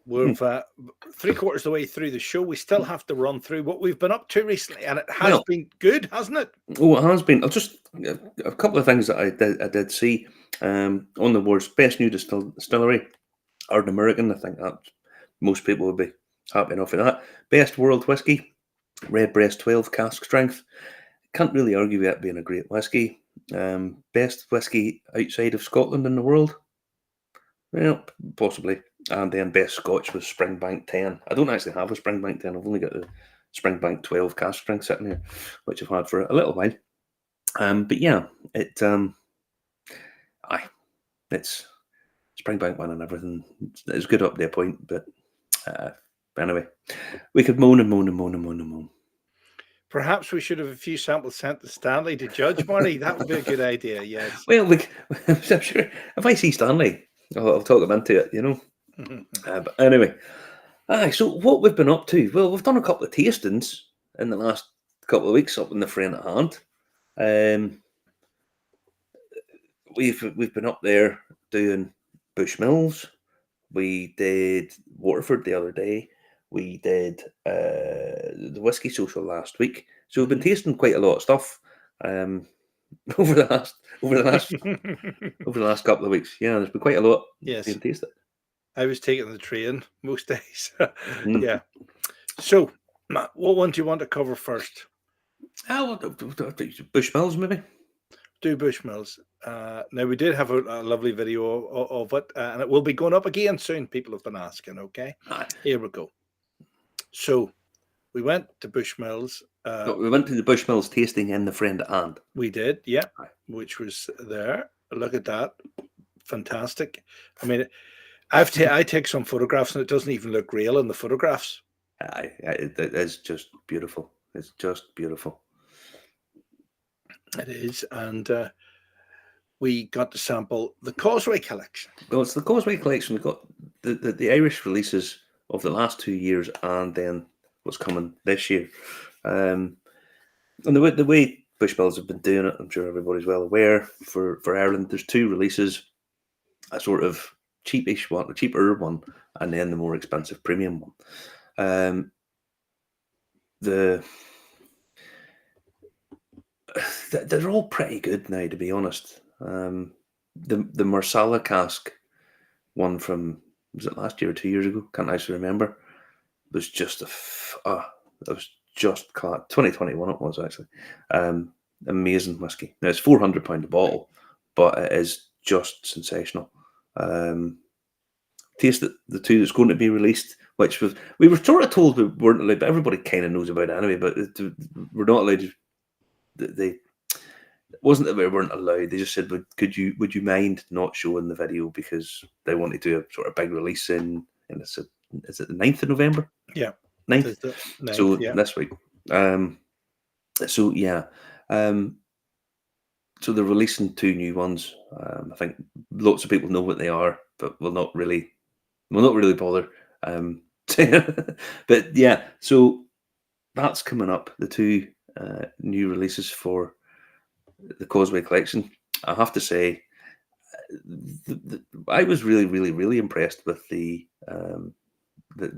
we're 3/4 of the way through the show. We still have to run through what we've been up to recently, and it has been good, hasn't it? Oh, it has been. I'll just a couple of things that I did see on the awards. Best new distillery, Ardent American. I think that most people would be happy enough with that. Best world whiskey, Redbreast 12 cask strength. Can't really argue with that being a great whiskey. Best whiskey outside of Scotland in the world. Well, possibly. And then best Scotch was Springbank 10. I don't actually have a Springbank 10. I've only got the Springbank 12 cask strength sitting here, which I've had for a little while. But yeah, it's Springbank winning everything. It's good up to a point, but anyway, we could moan and moan and moan and moan and moan. Perhaps we should have a few samples sent to Stanley to judge, Marty. That would be a good idea, yes. Well, I'm sure if I see Stanley, I'll talk him into it, you know. But anyway, so what we've been up to? Well, we've done a couple of tastings in the last couple of weeks up in the Friend at Hand. We've been up there doing Bushmills. We did Waterford the other day. We did the Whisky Social last week. So we've been tasting quite a lot of stuff over the last couple of weeks. Yeah, there's been quite a lot. Yes, being tasted. I was taking the train most days. Yeah. So, Matt, what one do you want to cover first? Bushmills, maybe. Do Bushmills. Now, we did have a lovely video of it, and it will be going up again soon. People have been asking, okay? Here we go. So, we went to Bushmills. We went to the Bushmills tasting in the Friend at Hand. We did, yeah, which was there. Look at that. Fantastic. I mean, I take some photographs, and it doesn't even look real in the photographs. It is just beautiful. It's just beautiful. It is, and we got to sample the Causeway collection. Well, it's the Causeway collection. We've got the Irish releases of the last 2 years, and then what's coming this year. And the way Bushmills have been doing it, I'm sure everybody's well aware. For Ireland, there's 2 releases: a sort of cheapish one, a cheaper one, and then the more expensive premium one. They're all pretty good now, to be honest. The Marsala cask one from, was it last year or 2 years ago? Can't actually remember. It was just it was just 2021. It was actually amazing whiskey. Now it's £400 a bottle, but it is just sensational. Taste the 2 that's going to be released, which we were sort of told we weren't allowed, but everybody kind of knows about it anyway. But we're not allowed to. It wasn't that we weren't allowed. They just said, would you mind not showing the video because they wanted to do a sort of big release is it the 9th of November? Yeah. 9th. 9th, So yeah. this week. So yeah. So they're releasing 2 new ones. I think lots of people know what they are, but will not really bother. But yeah, so that's coming up. The two new releases for the Causeway Collection. I have to say, I was really, really, really impressed with the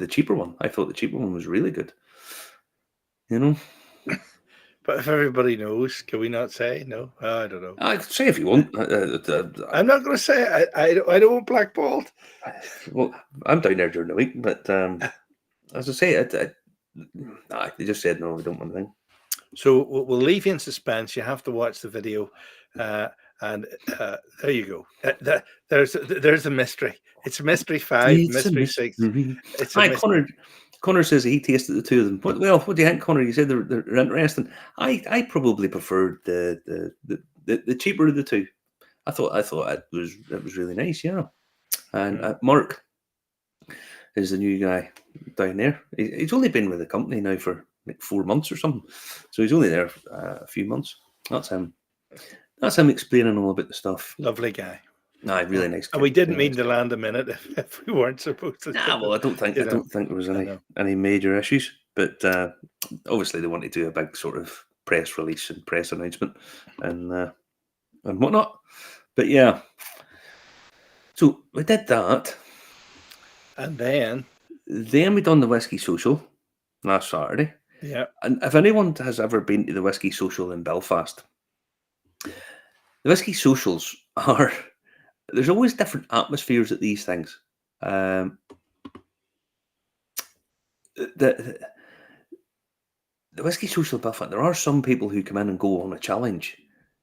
cheaper one. I thought the cheaper one was really good. You know, But if everybody knows, can we not say no? I don't know. I could say if you want. I'm not going to say it. I don't want blackballed. Well, I'm down there during the week, but as I say, they just said no, we don't want anything. So we'll leave you in suspense. You have to watch the video, and there you go. There's a mystery. It's mystery 5, It's a mystery 6. mystery. It's a Hi, mystery. Connor says he tasted the two of them. What do you think, Connor? You said they're interesting. I probably preferred the cheaper of the two. I thought it was really nice, yeah. And Mark is the new guy down there. He's only been with the company now for like 4 months or something, so he's only there a few months. That's him. That's him explaining all about the stuff. Lovely guy. Nah, really nice. And we didn't mean to land a minute if we weren't supposed to. Nah, well, I don't think there was any major issues, but obviously they want to do a big sort of press release and press announcement and whatnot. But yeah, so we did that, And then we done the Whisky Social last Saturday. Yeah. And if anyone has ever been to the Whisky Social in Belfast, the Whisky Socials are. There's always different atmospheres at these things. The Whisky Social Belfast, there are some people who come in and go on a challenge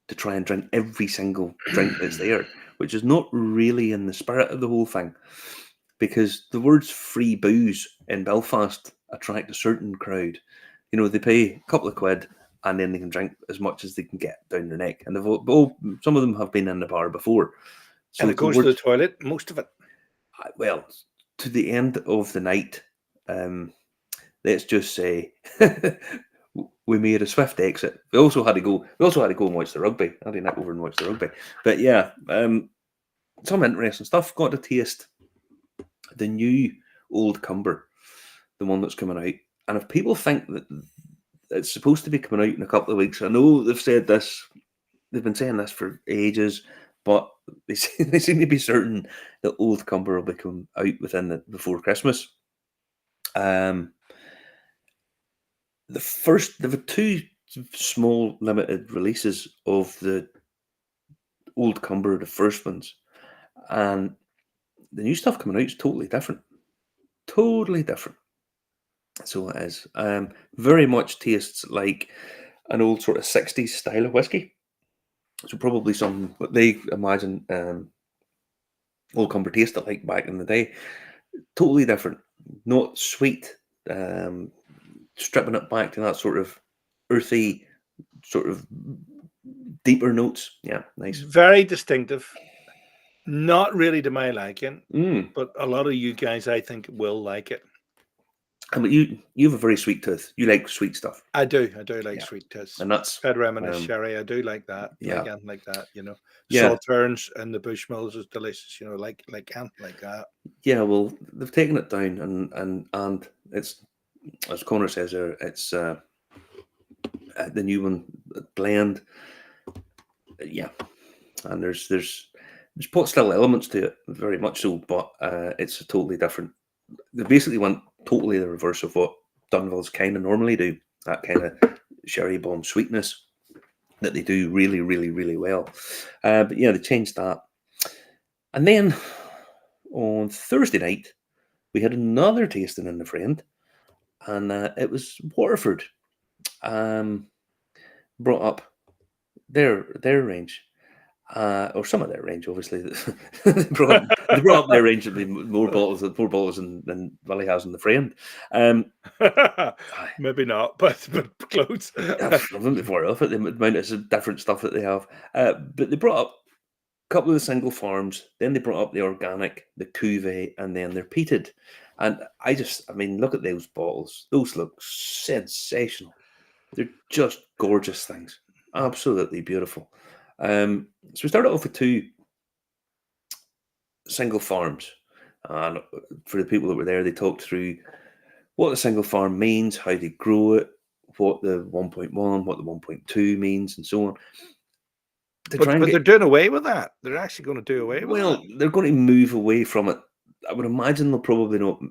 to try and drink every single drink that's there, which is not really in the spirit of the whole thing, because the words free booze in Belfast attract a certain crowd. You know, they pay a couple of quid and then they can drink as much as they can get down their neck. And some of them have been in the bar before. So and it goes to the toilet, most of it. Well, to the end of the night, let's just say we made a swift exit. We also had to go and watch the rugby. I didn't go over and watch the rugby. But yeah, some interesting stuff. Got to taste the new Old Cumber, the one that's coming out. And if people think that it's supposed to be coming out in a couple of weeks, I know they've said this. They've been saying this for ages. But they seem to be certain that Old Cumber will become out before Christmas. There were two small limited releases of the Old Cumber, the first ones, and the new stuff coming out is totally different. Totally different. So it is. Very much tastes like an old sort of 60s style of whiskey. So probably some what they imagine Old Cumber tasted like back in the day. Totally different. Not sweet. Stripping it back to that sort of earthy, sort of deeper notes. Yeah, nice. Very distinctive. Not really to my liking, but a lot of you guys, I think, will like it. But you have a very sweet tooth. You like sweet stuff. I do like sweet tooths. And that's Red Reminisce Sherry. I do like that. Yeah. Again, like that, you know. Yeah. Sauternes and the Bushmills is delicious, you know, like that. Yeah, well, they've taken it down and it's, as Connor says there, it's the new one blend. Yeah. And there's still elements to it, very much so, but it's a totally different. They basically went totally the reverse of what Dunville's kind of normally do. That kind of sherry bomb sweetness that they do really, really, really well. But yeah, they changed that. And then on Thursday night, we had another tasting in the Friend, and it was Waterford. Brought up their range. Or some of their range, obviously. they brought up their range to be more bottles than Valley has in the Friend. Maybe not, but close. I've them before off it. The amount of different stuff that they have. But they brought up a couple of the single farms. Then they brought up the organic, the cuvee, and then they're peated. And I mean, look at those bottles. Those look sensational. They're just gorgeous things. Absolutely beautiful. So we started off with two single farms, And for the people that were there, they talked through what the single farm means, how they grow it, what the 1.1, what the 1.2 means, and so on. To try and But get, they're doing away with that. They're actually going to do away with that. well, they're going to move away from it. I would imagine they'll probably not.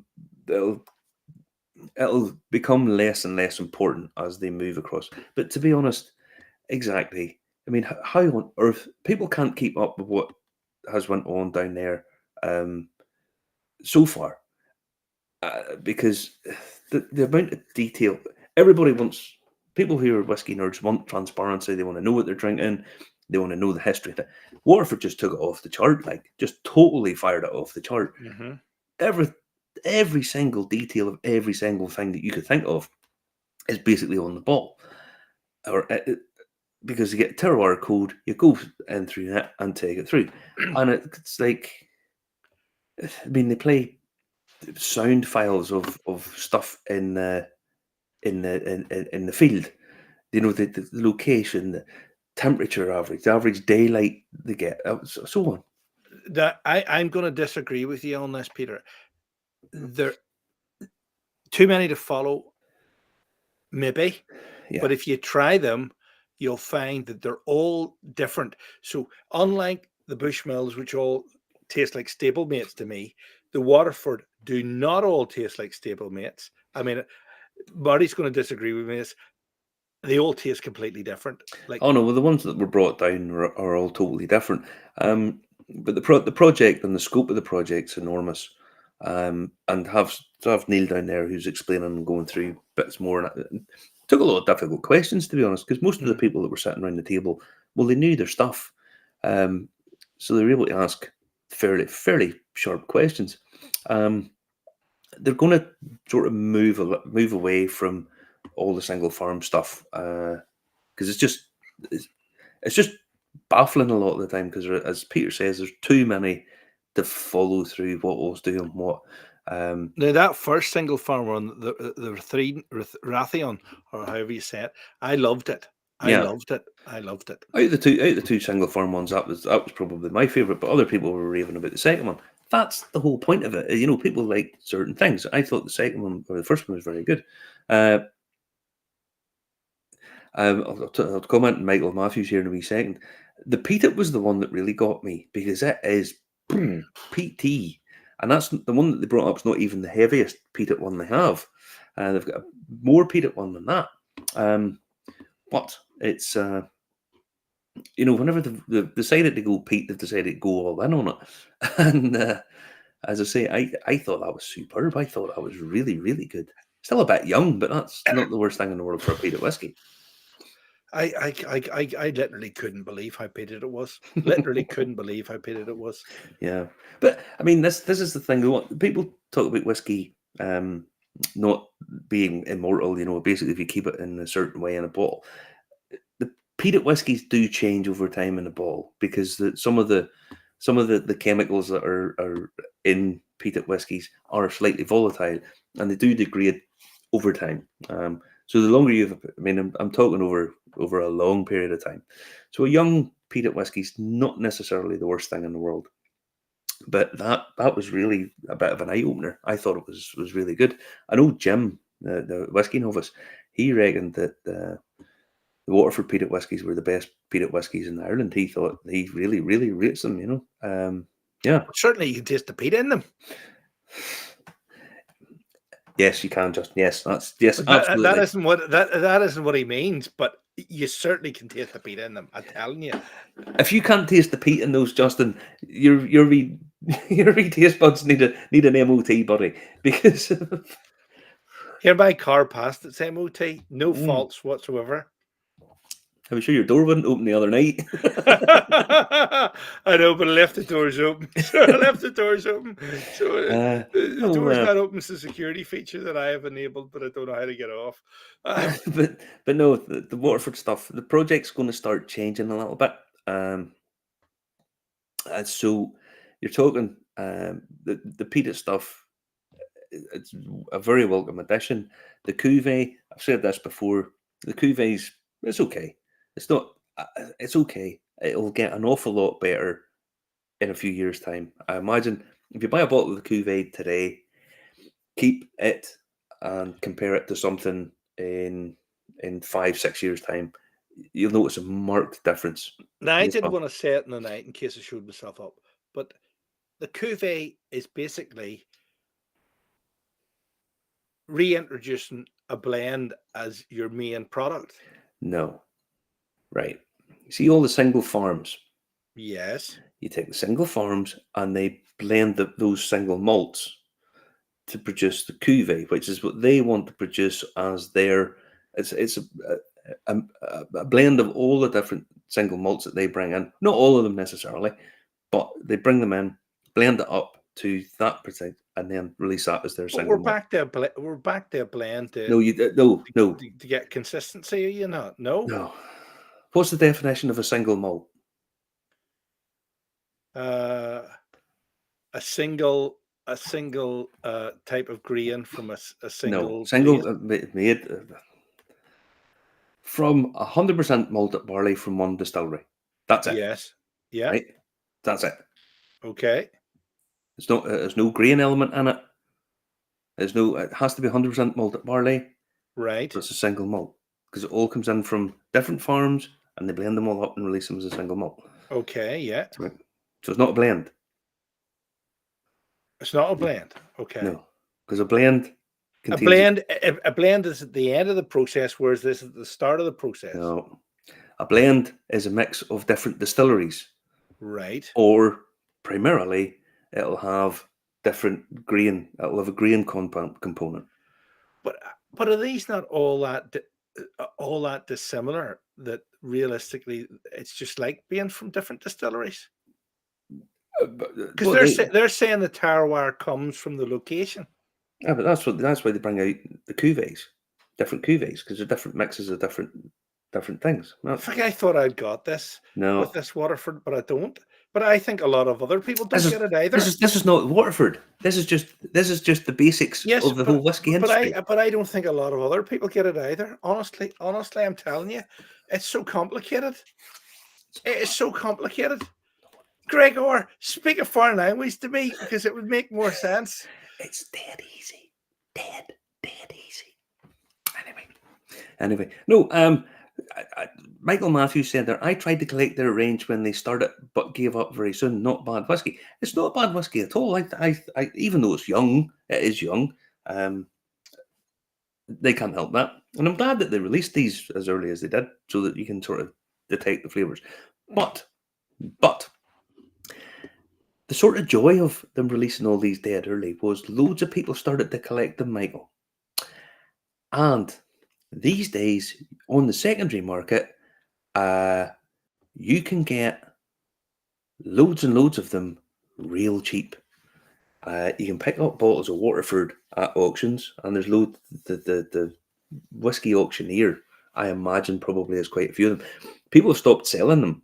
It'll become less and less important as they move across. But to be honest, exactly. I mean, how on earth people can't keep up with what has went on down there so far, because the amount of detail everybody wants. People who are whiskey nerds want transparency. They want to know what they're drinking. They want to know the history of it. Waterford just took it off the chart, like just totally fired it off the chart. Mm-hmm. Every single detail of every single thing that you could think of is basically on the ball, or because you get terroir code, you go in through that and take it through, and it's like, I mean, they play sound files of stuff in the field. You know, the location, the temperature average, the average daylight they get, so on. I'm going to disagree with you on this, Peter. They're too many to follow, maybe. Yeah. But if you try them, you'll find that they're all different. So unlike the Bushmills, which all taste like stablemates to me, the Waterford do not all taste like stablemates. I mean, Marty's going to disagree with me. They all taste completely different. Like, Oh no, well, the ones that were brought down are all totally different. But the project and the scope of the project's enormous. And to have Neil down there who's explaining and going through bits more, and it took a lot of difficult questions, to be honest, because most of the people that were sitting around the table, well, they knew their stuff, so they were able to ask fairly sharp questions. They're going to sort of move away from all the single farm stuff, because it's just baffling a lot of the time, because, as Peter says, there's too many to follow through what was doing what. now that first single farm one, the Rathion, or however you say it, I loved it. I Yeah. loved it. Out of the two single farm ones, that was probably my favourite, but other people were raving about the second one. That's the whole point of it. You know, people like certain things. I thought the second one, or the first one, was very good. I'll comment on Michael Matthews here in a wee second. The peated was the one that really got me, because it is PT, and that's the one that they brought up. Is not even the heaviest peated one they have. They've got a more peated one than that. But it's you know, whenever they've decided to go peat, they've decided to go all in on it. And as I say, I thought that was superb. I thought that was really, really good. Still a bit young, but that's not the worst thing in the world for a peated whiskey. I literally couldn't believe how peated it was. Literally couldn't believe how peated it was. Yeah, but I mean, this is the thing. What people talk about whiskey not being immortal. You know, basically, if you keep it in a certain way in a bottle, the peated whiskies do change over time in a bottle, because some of the chemicals that are in peated whiskies are slightly volatile, and they do degrade over time. So the longer you've, I mean, I'm talking over a long period of time. So a young peated whiskey is not necessarily the worst thing in the world, but that was really a bit of an eye opener. I thought it was really good. I know Jim, the whiskey novice, he reckoned that the Waterford peated whiskies were the best peated whiskies in Ireland. He thought he really rates them. You know, yeah. Certainly, you can taste the peat in them. Yes, you can. Just yes, But absolutely. that isn't what he means. But you certainly can taste the peat in them. I'm telling you. If you can't taste the peat in those, Justin, your taste buds need an MOT, buddy, because Here, my car passed its MOT, no faults whatsoever. I'm sure your door wouldn't open the other night. I know, but I left the doors open. So the door's not open. It's a security feature that I have enabled, but I don't know how to get off. but no, the Waterford stuff, the project's going to start changing a little bit. And so you're talking the peated stuff. It's a very welcome addition. The cuvee, I've said this before. The cuvee's, it's okay. It's not. It's okay. It'll get an awful lot better in a few years' time. I imagine If you buy a bottle of the cuvee today, keep it and compare it to something in 5-6 years' time, you'll notice a marked difference. Now, I in the didn't smell. want to say it in the night in case I showed myself up, but the cuvee is basically reintroducing a blend as your main product. No, right. You see all the single farms. Yes. You take the single farms and they blend those single malts to produce the cuvee, which is what they want to produce as their. It's a blend of all the different single malts that they bring in. Not all of them necessarily, but they bring them in, blend it up to that percent, and then release that as their But single malt. we're back to a blend No, no. to get consistency, are you not? No? No. What's the definition of a single malt? Uh, a single type of grain from a No, single single place. made from 100% malted barley from one distillery. That's it, Yes. Yeah. right? That's it. Okay. There's no grain element in it. It has to be 100% malted barley. Right. But it's a single malt because it all comes in from different farms and they blend them all up and release them as a single malt. Okay. Yeah. Right? So it's not a blend. It's not a blend. Okay. No, because a blend A contains blend is at the end of the process, whereas this is at the start of the process. no. A blend is a mix of different distilleries, Right. or primarily it'll have different grain. It'll have a grain component. But are these not all that dissimilar? That realistically, it's just like being from different distilleries. Because Well, they're saying the terroir comes from the location. yeah, but that's why they bring out the cuvées, different cuvées, because they're different mixes of different things. I think I thought I'd got this No, with this Waterford, but I don't. But I think a lot of other people don't This get it is either. this is not Waterford. This is just the basics Yes, of the whole whiskey industry. but I don't think a lot of other people get it either. Honestly, I'm telling you, it's so complicated. It is so complicated. Gregor, speak a foreign language to me because it would make more sense. It's dead easy, dead easy. Anyway, no. Michael Matthews said there. I tried to collect their range when they started, but gave up very soon. Not bad whiskey. It's not bad whiskey at all. Even though it's young, it is young. They can't help that, and I'm glad that they released these as early as they did, so that you can sort of detect the flavors. But the sort of joy of them releasing all these dead early was loads of people started to collect them, Michael. And these days on the secondary market, you can get loads and loads of them real cheap. You can pick up bottles of Waterford at auctions, and there's loads. The whiskey auctioneer, I imagine, probably has quite a few of them. People have stopped selling them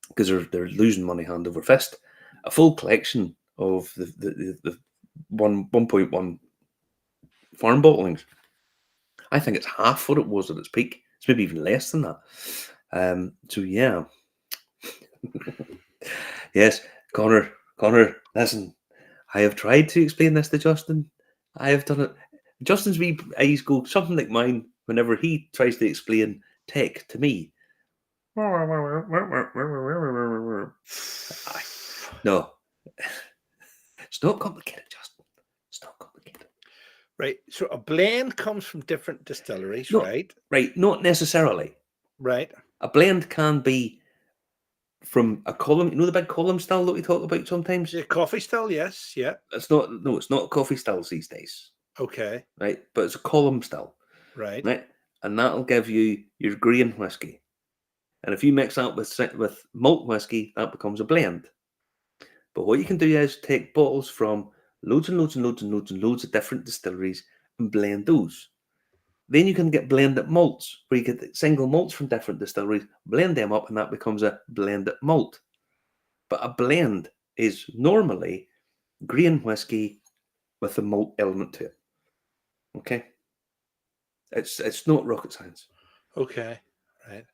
because they're losing money hand over fist. A full collection of the 1.1 farm bottlings. I think it's half what it was at its peak. It's maybe even less than that. So yeah. Yes, Connor, listen. I have tried to explain this to Justin. I have done it. Justin's wee eyes go something like mine whenever he tries to explain tech to me. No, it's not complicated, Justin. It's not complicated. Right. So a blend comes from different distilleries, No, right? right, not necessarily. Right. A blend can be from a column. You know the big column still that we talk about sometimes? The coffee still, yes. Yeah. It's not coffee stills these days, Okay. right? But it's a column still, Right. right? And that'll give you your grain whiskey. And if you mix that with malt whiskey, that becomes a blend. But what you can do is take bottles from loads and loads and loads and loads and loads of different distilleries and blend those. Then you can get blended malts, where you get single malts from different distilleries, blend them up, and that becomes a blended malt. But a blend is normally grain whiskey with a malt element to it. Okay? It's not rocket science. Okay. Right.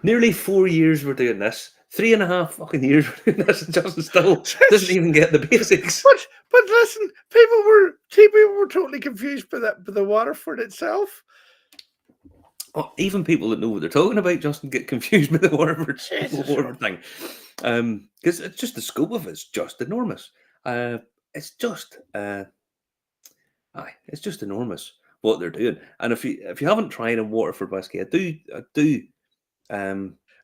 Nearly 4 years we're doing this. 3.5 fucking years. This Justin still doesn't even get the basics. But listen, people were totally confused by the Waterford itself. Oh, even people that know what they're talking about, Justin, get confused with the Waterford thing. Because it's just the scope of it's just enormous. It's just it's just enormous what they're doing. And if you haven't tried a Waterford whiskey, I do.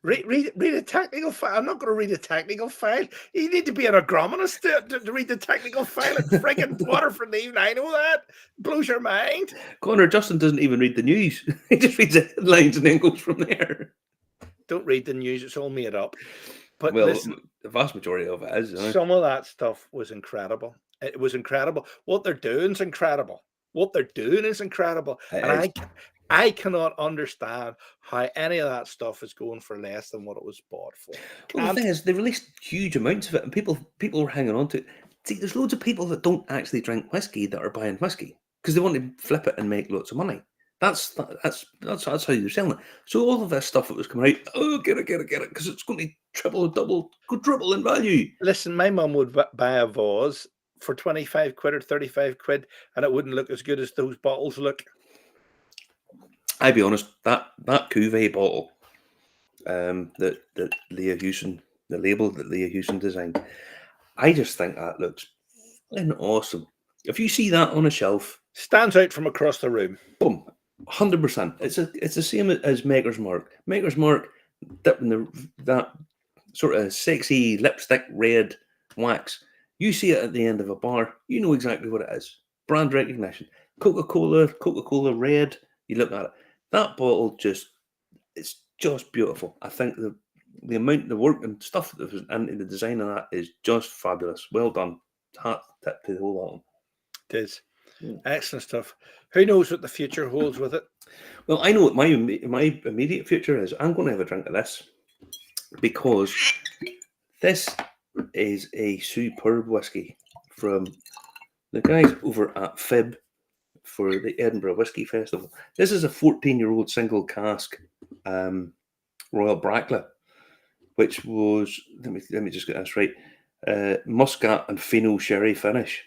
Read a technical file. I'm not going to read a technical file. You need to be an agronomist to read the technical file at friggin' Waterford Even. I know that. Blows your mind. Connor, Justin doesn't even read the news. He just reads the headlines and then goes from there. Don't read the news. It's all made up. But well, listen, the vast majority of it is. Some of that stuff was incredible. It was incredible. What they're doing is incredible. And I cannot understand how any of that stuff is going for less than what it was bought for. Well, the thing is, they released huge amounts of it, and people were hanging on to it. See, there's loads of people that don't actually drink whiskey that are buying whiskey because they want to flip it and make lots of money. That's how you're selling it. So all of this stuff that was coming out, get it, because it's going to triple in value. Listen, my mum would buy a vase for 25 quid or 35 quid, and it wouldn't look as good as those bottles look. I'll be honest, that Cuvée bottle, that Leah Hewson, the label that Leah Hewson designed, I just think that looks awesome. If you see that on a shelf, stands out from across the room. Boom, 100%. It's the same as Maker's Mark. Maker's Mark dipping that sort of sexy lipstick red wax. You see it at the end of a bar, you know exactly what it is. Brand recognition. Coca-Cola red. You look at it. That bottle it's just beautiful. I think the amount, the work and stuff that was into the design of that is just fabulous. Well done. Hat tip to the whole lot. It is. Excellent stuff. Who knows what the future holds with it? Well, I know what my immediate future is. I'm going to have a drink of this because this is a superb whiskey from the guys over at Fib for the Edinburgh Whisky Festival. This is a 14-year-old single cask Royal Brackla, which was, let me just get this right, Muscat and Fino sherry finish.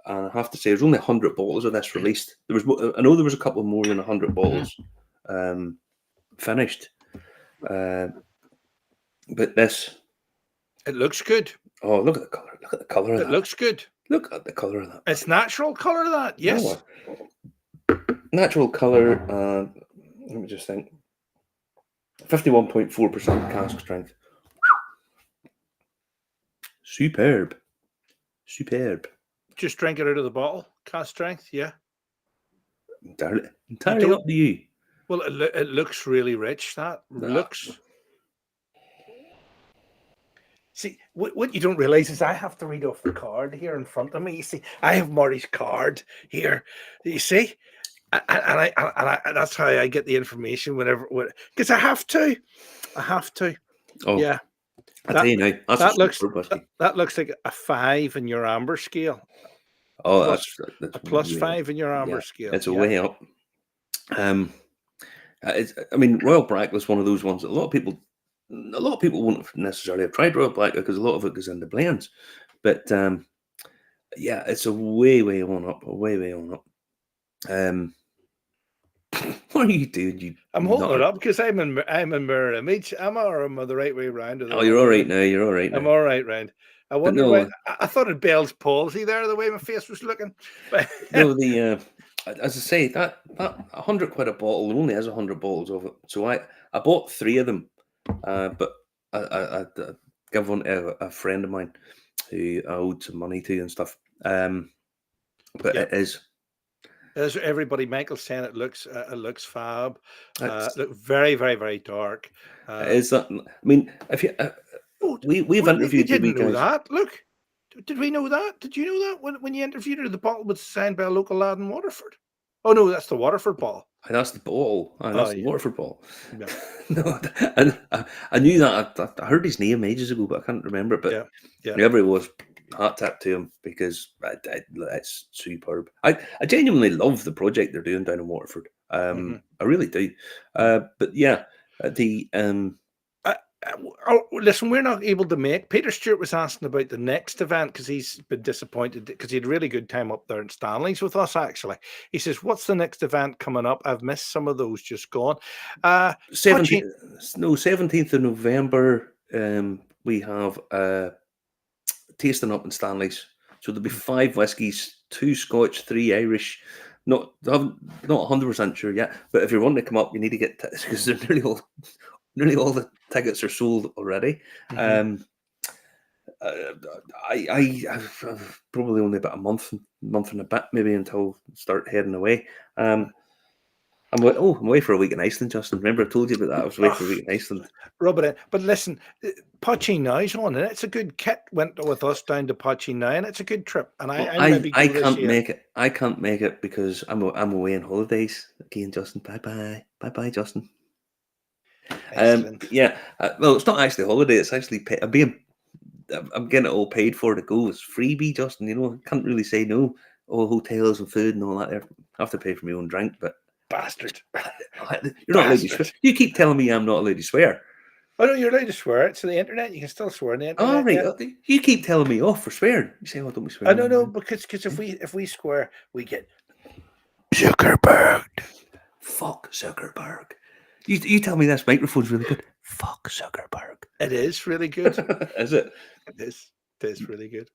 And I have to say, there's only 100 bottles of this released. I know there was a couple more than 100 bottles finished. But this, it looks good. Oh, look at the colour. Look at the colour of that. It looks good. Look at the colour of that. It's natural colour of that, yes. Natural colour, let me just think. 51.4% cask strength. Superb. Just drink it out of the bottle, cask strength, yeah. Entirely up to you. Well, it looks really rich, looks... See, what you don't realise is I have to read off the card here in front of me. You see, I have Marty's card here. You see, and that's how I get the information because I have to. Oh, yeah. I tell you now, that looks like a 5 in your amber scale. Oh, that's a plus 5 in your amber scale. It's a way up. I mean, Royal Brackla is one of those ones that a lot of people won't necessarily have tried Royal Brackla because a lot of it goes into blends. But yeah, it's a way on up. What are you doing? I'm holding it up because I'm in mirror image. Am I, or am I the right way around? Oh, you're all right now. I'm all right round. I wonder why. I thought it Bell's palsy there, the way my face was looking. No, as I say, that 100 quid a bottle, there only has 100 bottles of it. So I bought 3 of them, but I gave one to a friend of mine who I owed some money to and stuff. But it is. As everybody, Michael's saying it looks fab. Look very, very, very dark. Is that? I mean, if you we've interviewed. We didn't know that. Look, did we know that? Did you know that when you interviewed her, the bottle was signed by a local lad in Waterford? Oh no, that's the Waterford bottle. That's the bottle. That's the Waterford bottle. Yeah. No, and I knew that. I heard his name ages ago, but I can't remember. But whoever it was, hat tip to him because it's superb. I genuinely love the project they're doing down in Waterford. I really do. But yeah, Listen, we're not able to make. Peter Stewart was asking about the next event because he's been disappointed because he had a really good time up there in Stanley's with us. Actually, he says, "What's the next event coming up? I've missed some of those, just gone." 17th of November. We have tasting up in Stanley's. So there'll be 5 whiskies, 2 Scotch, 3 Irish. Not 100% sure yet, but if you're wanting to come up, you need to get because they're nearly all the tickets are sold already. Mhm. I've probably only about a month and a bit maybe until I start heading away. I'm away for a week in Iceland, Justin. Remember I told you about that? I was away for a week in Iceland. Rub it in. But listen, Pochi Now's on, and it's a good kit. Went with us down to Pochi Now, and it's a good trip. And I maybe go I this can't year. make it. I can't make it because I'm away on holidays again, Justin. Bye, Justin. Excellent. Well, it's not actually a holiday. It's actually I'm getting it all paid for to go. It's freebie, Justin. You know, I can't really say no. All hotels and food and all that. I have to pay for my own drink, but Bastard. you're not allowed to swear. You keep telling me I'm not allowed to swear. Oh no, you're allowed to swear. It's on the internet. You can still swear on the internet. All right, yeah. you keep telling me off for swearing. You say, "Oh, don't be I swearing." don't know because if we swear, we get Zuckerberg. Fuck Zuckerberg. You tell me this microphone's really good. Fuck Zuckerberg. It is really good. Is it? It is. It is really good.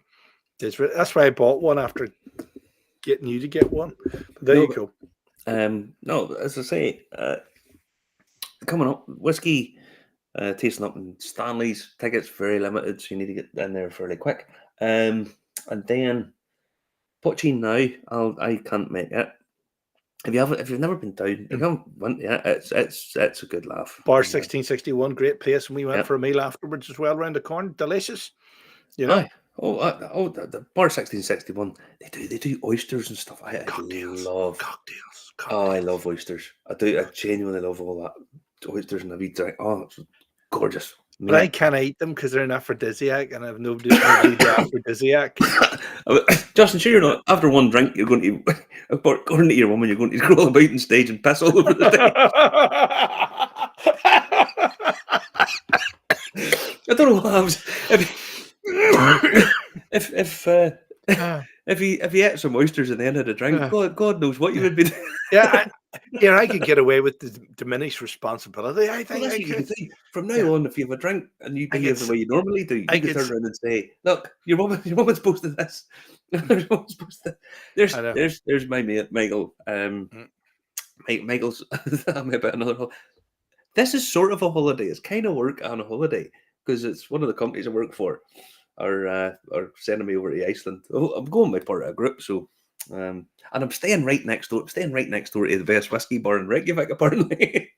That's why I bought one after getting you to get one. But there you go. No, as I say, coming up, whiskey tasting up in Stanley's. Tickets very limited, so you need to get in there fairly quick. And then Pochi Now, I can't make it. If you've never been down, you haven't went yet. It's a good laugh. Bar 1661, great place, and we went for a meal afterwards as well around the corner. Delicious, you know. The Bar 1661. They do oysters and stuff. I love cocktails. Oh, I love oysters. I do. I genuinely love all that oysters and a wee drink. Oh, it's gorgeous. But I can't eat them because they're an aphrodisiac, and I have nobody to aphrodisiac. Justin, sure you're not. After one drink, you're going to, according to your woman, you're going to crawl about on stage and piss all over the stage. I don't know what happens if you ate some oysters at the end of the drink. God knows what you would be doing. I could get away with the diminished responsibility. I think I could. From now on, if you have a drink and you behave the way you normally do, you can turn around and say, "Look, your woman's supposed to this." There's my mate Michael. Michael's I'm about another. This is sort of a holiday. It's kind of work and a holiday because it's one of the companies I work for are sending me over to Iceland. I'm going by part of a group, so. And I'm staying right next door. To the best whiskey bar in Reykjavik, apparently.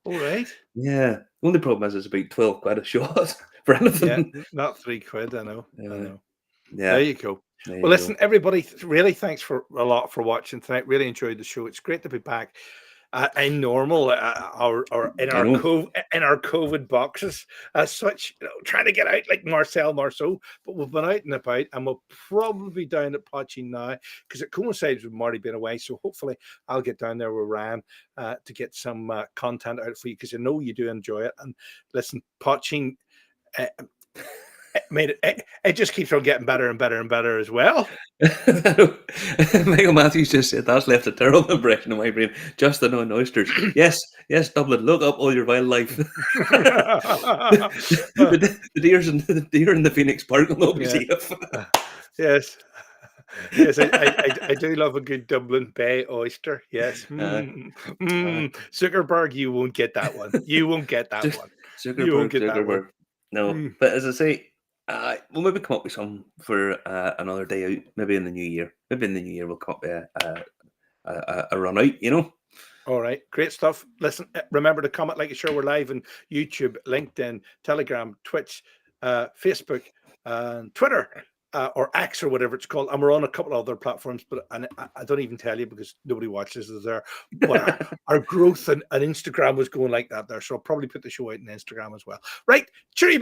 All right. Yeah. The only problem is it's about 12 quid a shot for anything. Yeah, not £3. I know. I know. Yeah. There you go. Well, listen, everybody. Really, thanks a lot for watching tonight. Really enjoyed the show. It's great to be back. In normal or in our COVID boxes as such, trying to get out like Marcel Marceau, but we've been out and about, and we'll probably be down at Pochi Now because it coincides with Marty being away. So hopefully I'll get down there with Ryan to get some content out for you because I know you do enjoy it. And listen, Pochi it just keeps on getting better and better and better as well. Michael Matthews just said that's left a terrible impression in my brain. Justin on oysters. Yes, Dublin. Look up all your wildlife. the deer in the Phoenix Park will not be safe. Yes. Yes, I do love a good Dublin Bay oyster. Yes. Zuckerberg, you won't get that one. You won't get that one. Zuckerberg. No, but as I say, we'll maybe come up with some for another day out. Maybe in the new year. Maybe in the new year we'll come up with a run out. You know. All right, great stuff. Listen, remember to comment, like, and share. We're live on YouTube, LinkedIn, Telegram, Twitch, Facebook, and Twitter. Or X or whatever it's called, and we're on a couple of other platforms, but I don't even tell you because nobody watches us there. But our growth and Instagram was going like that there, so I'll probably put the show out on Instagram as well. Right, cheerio.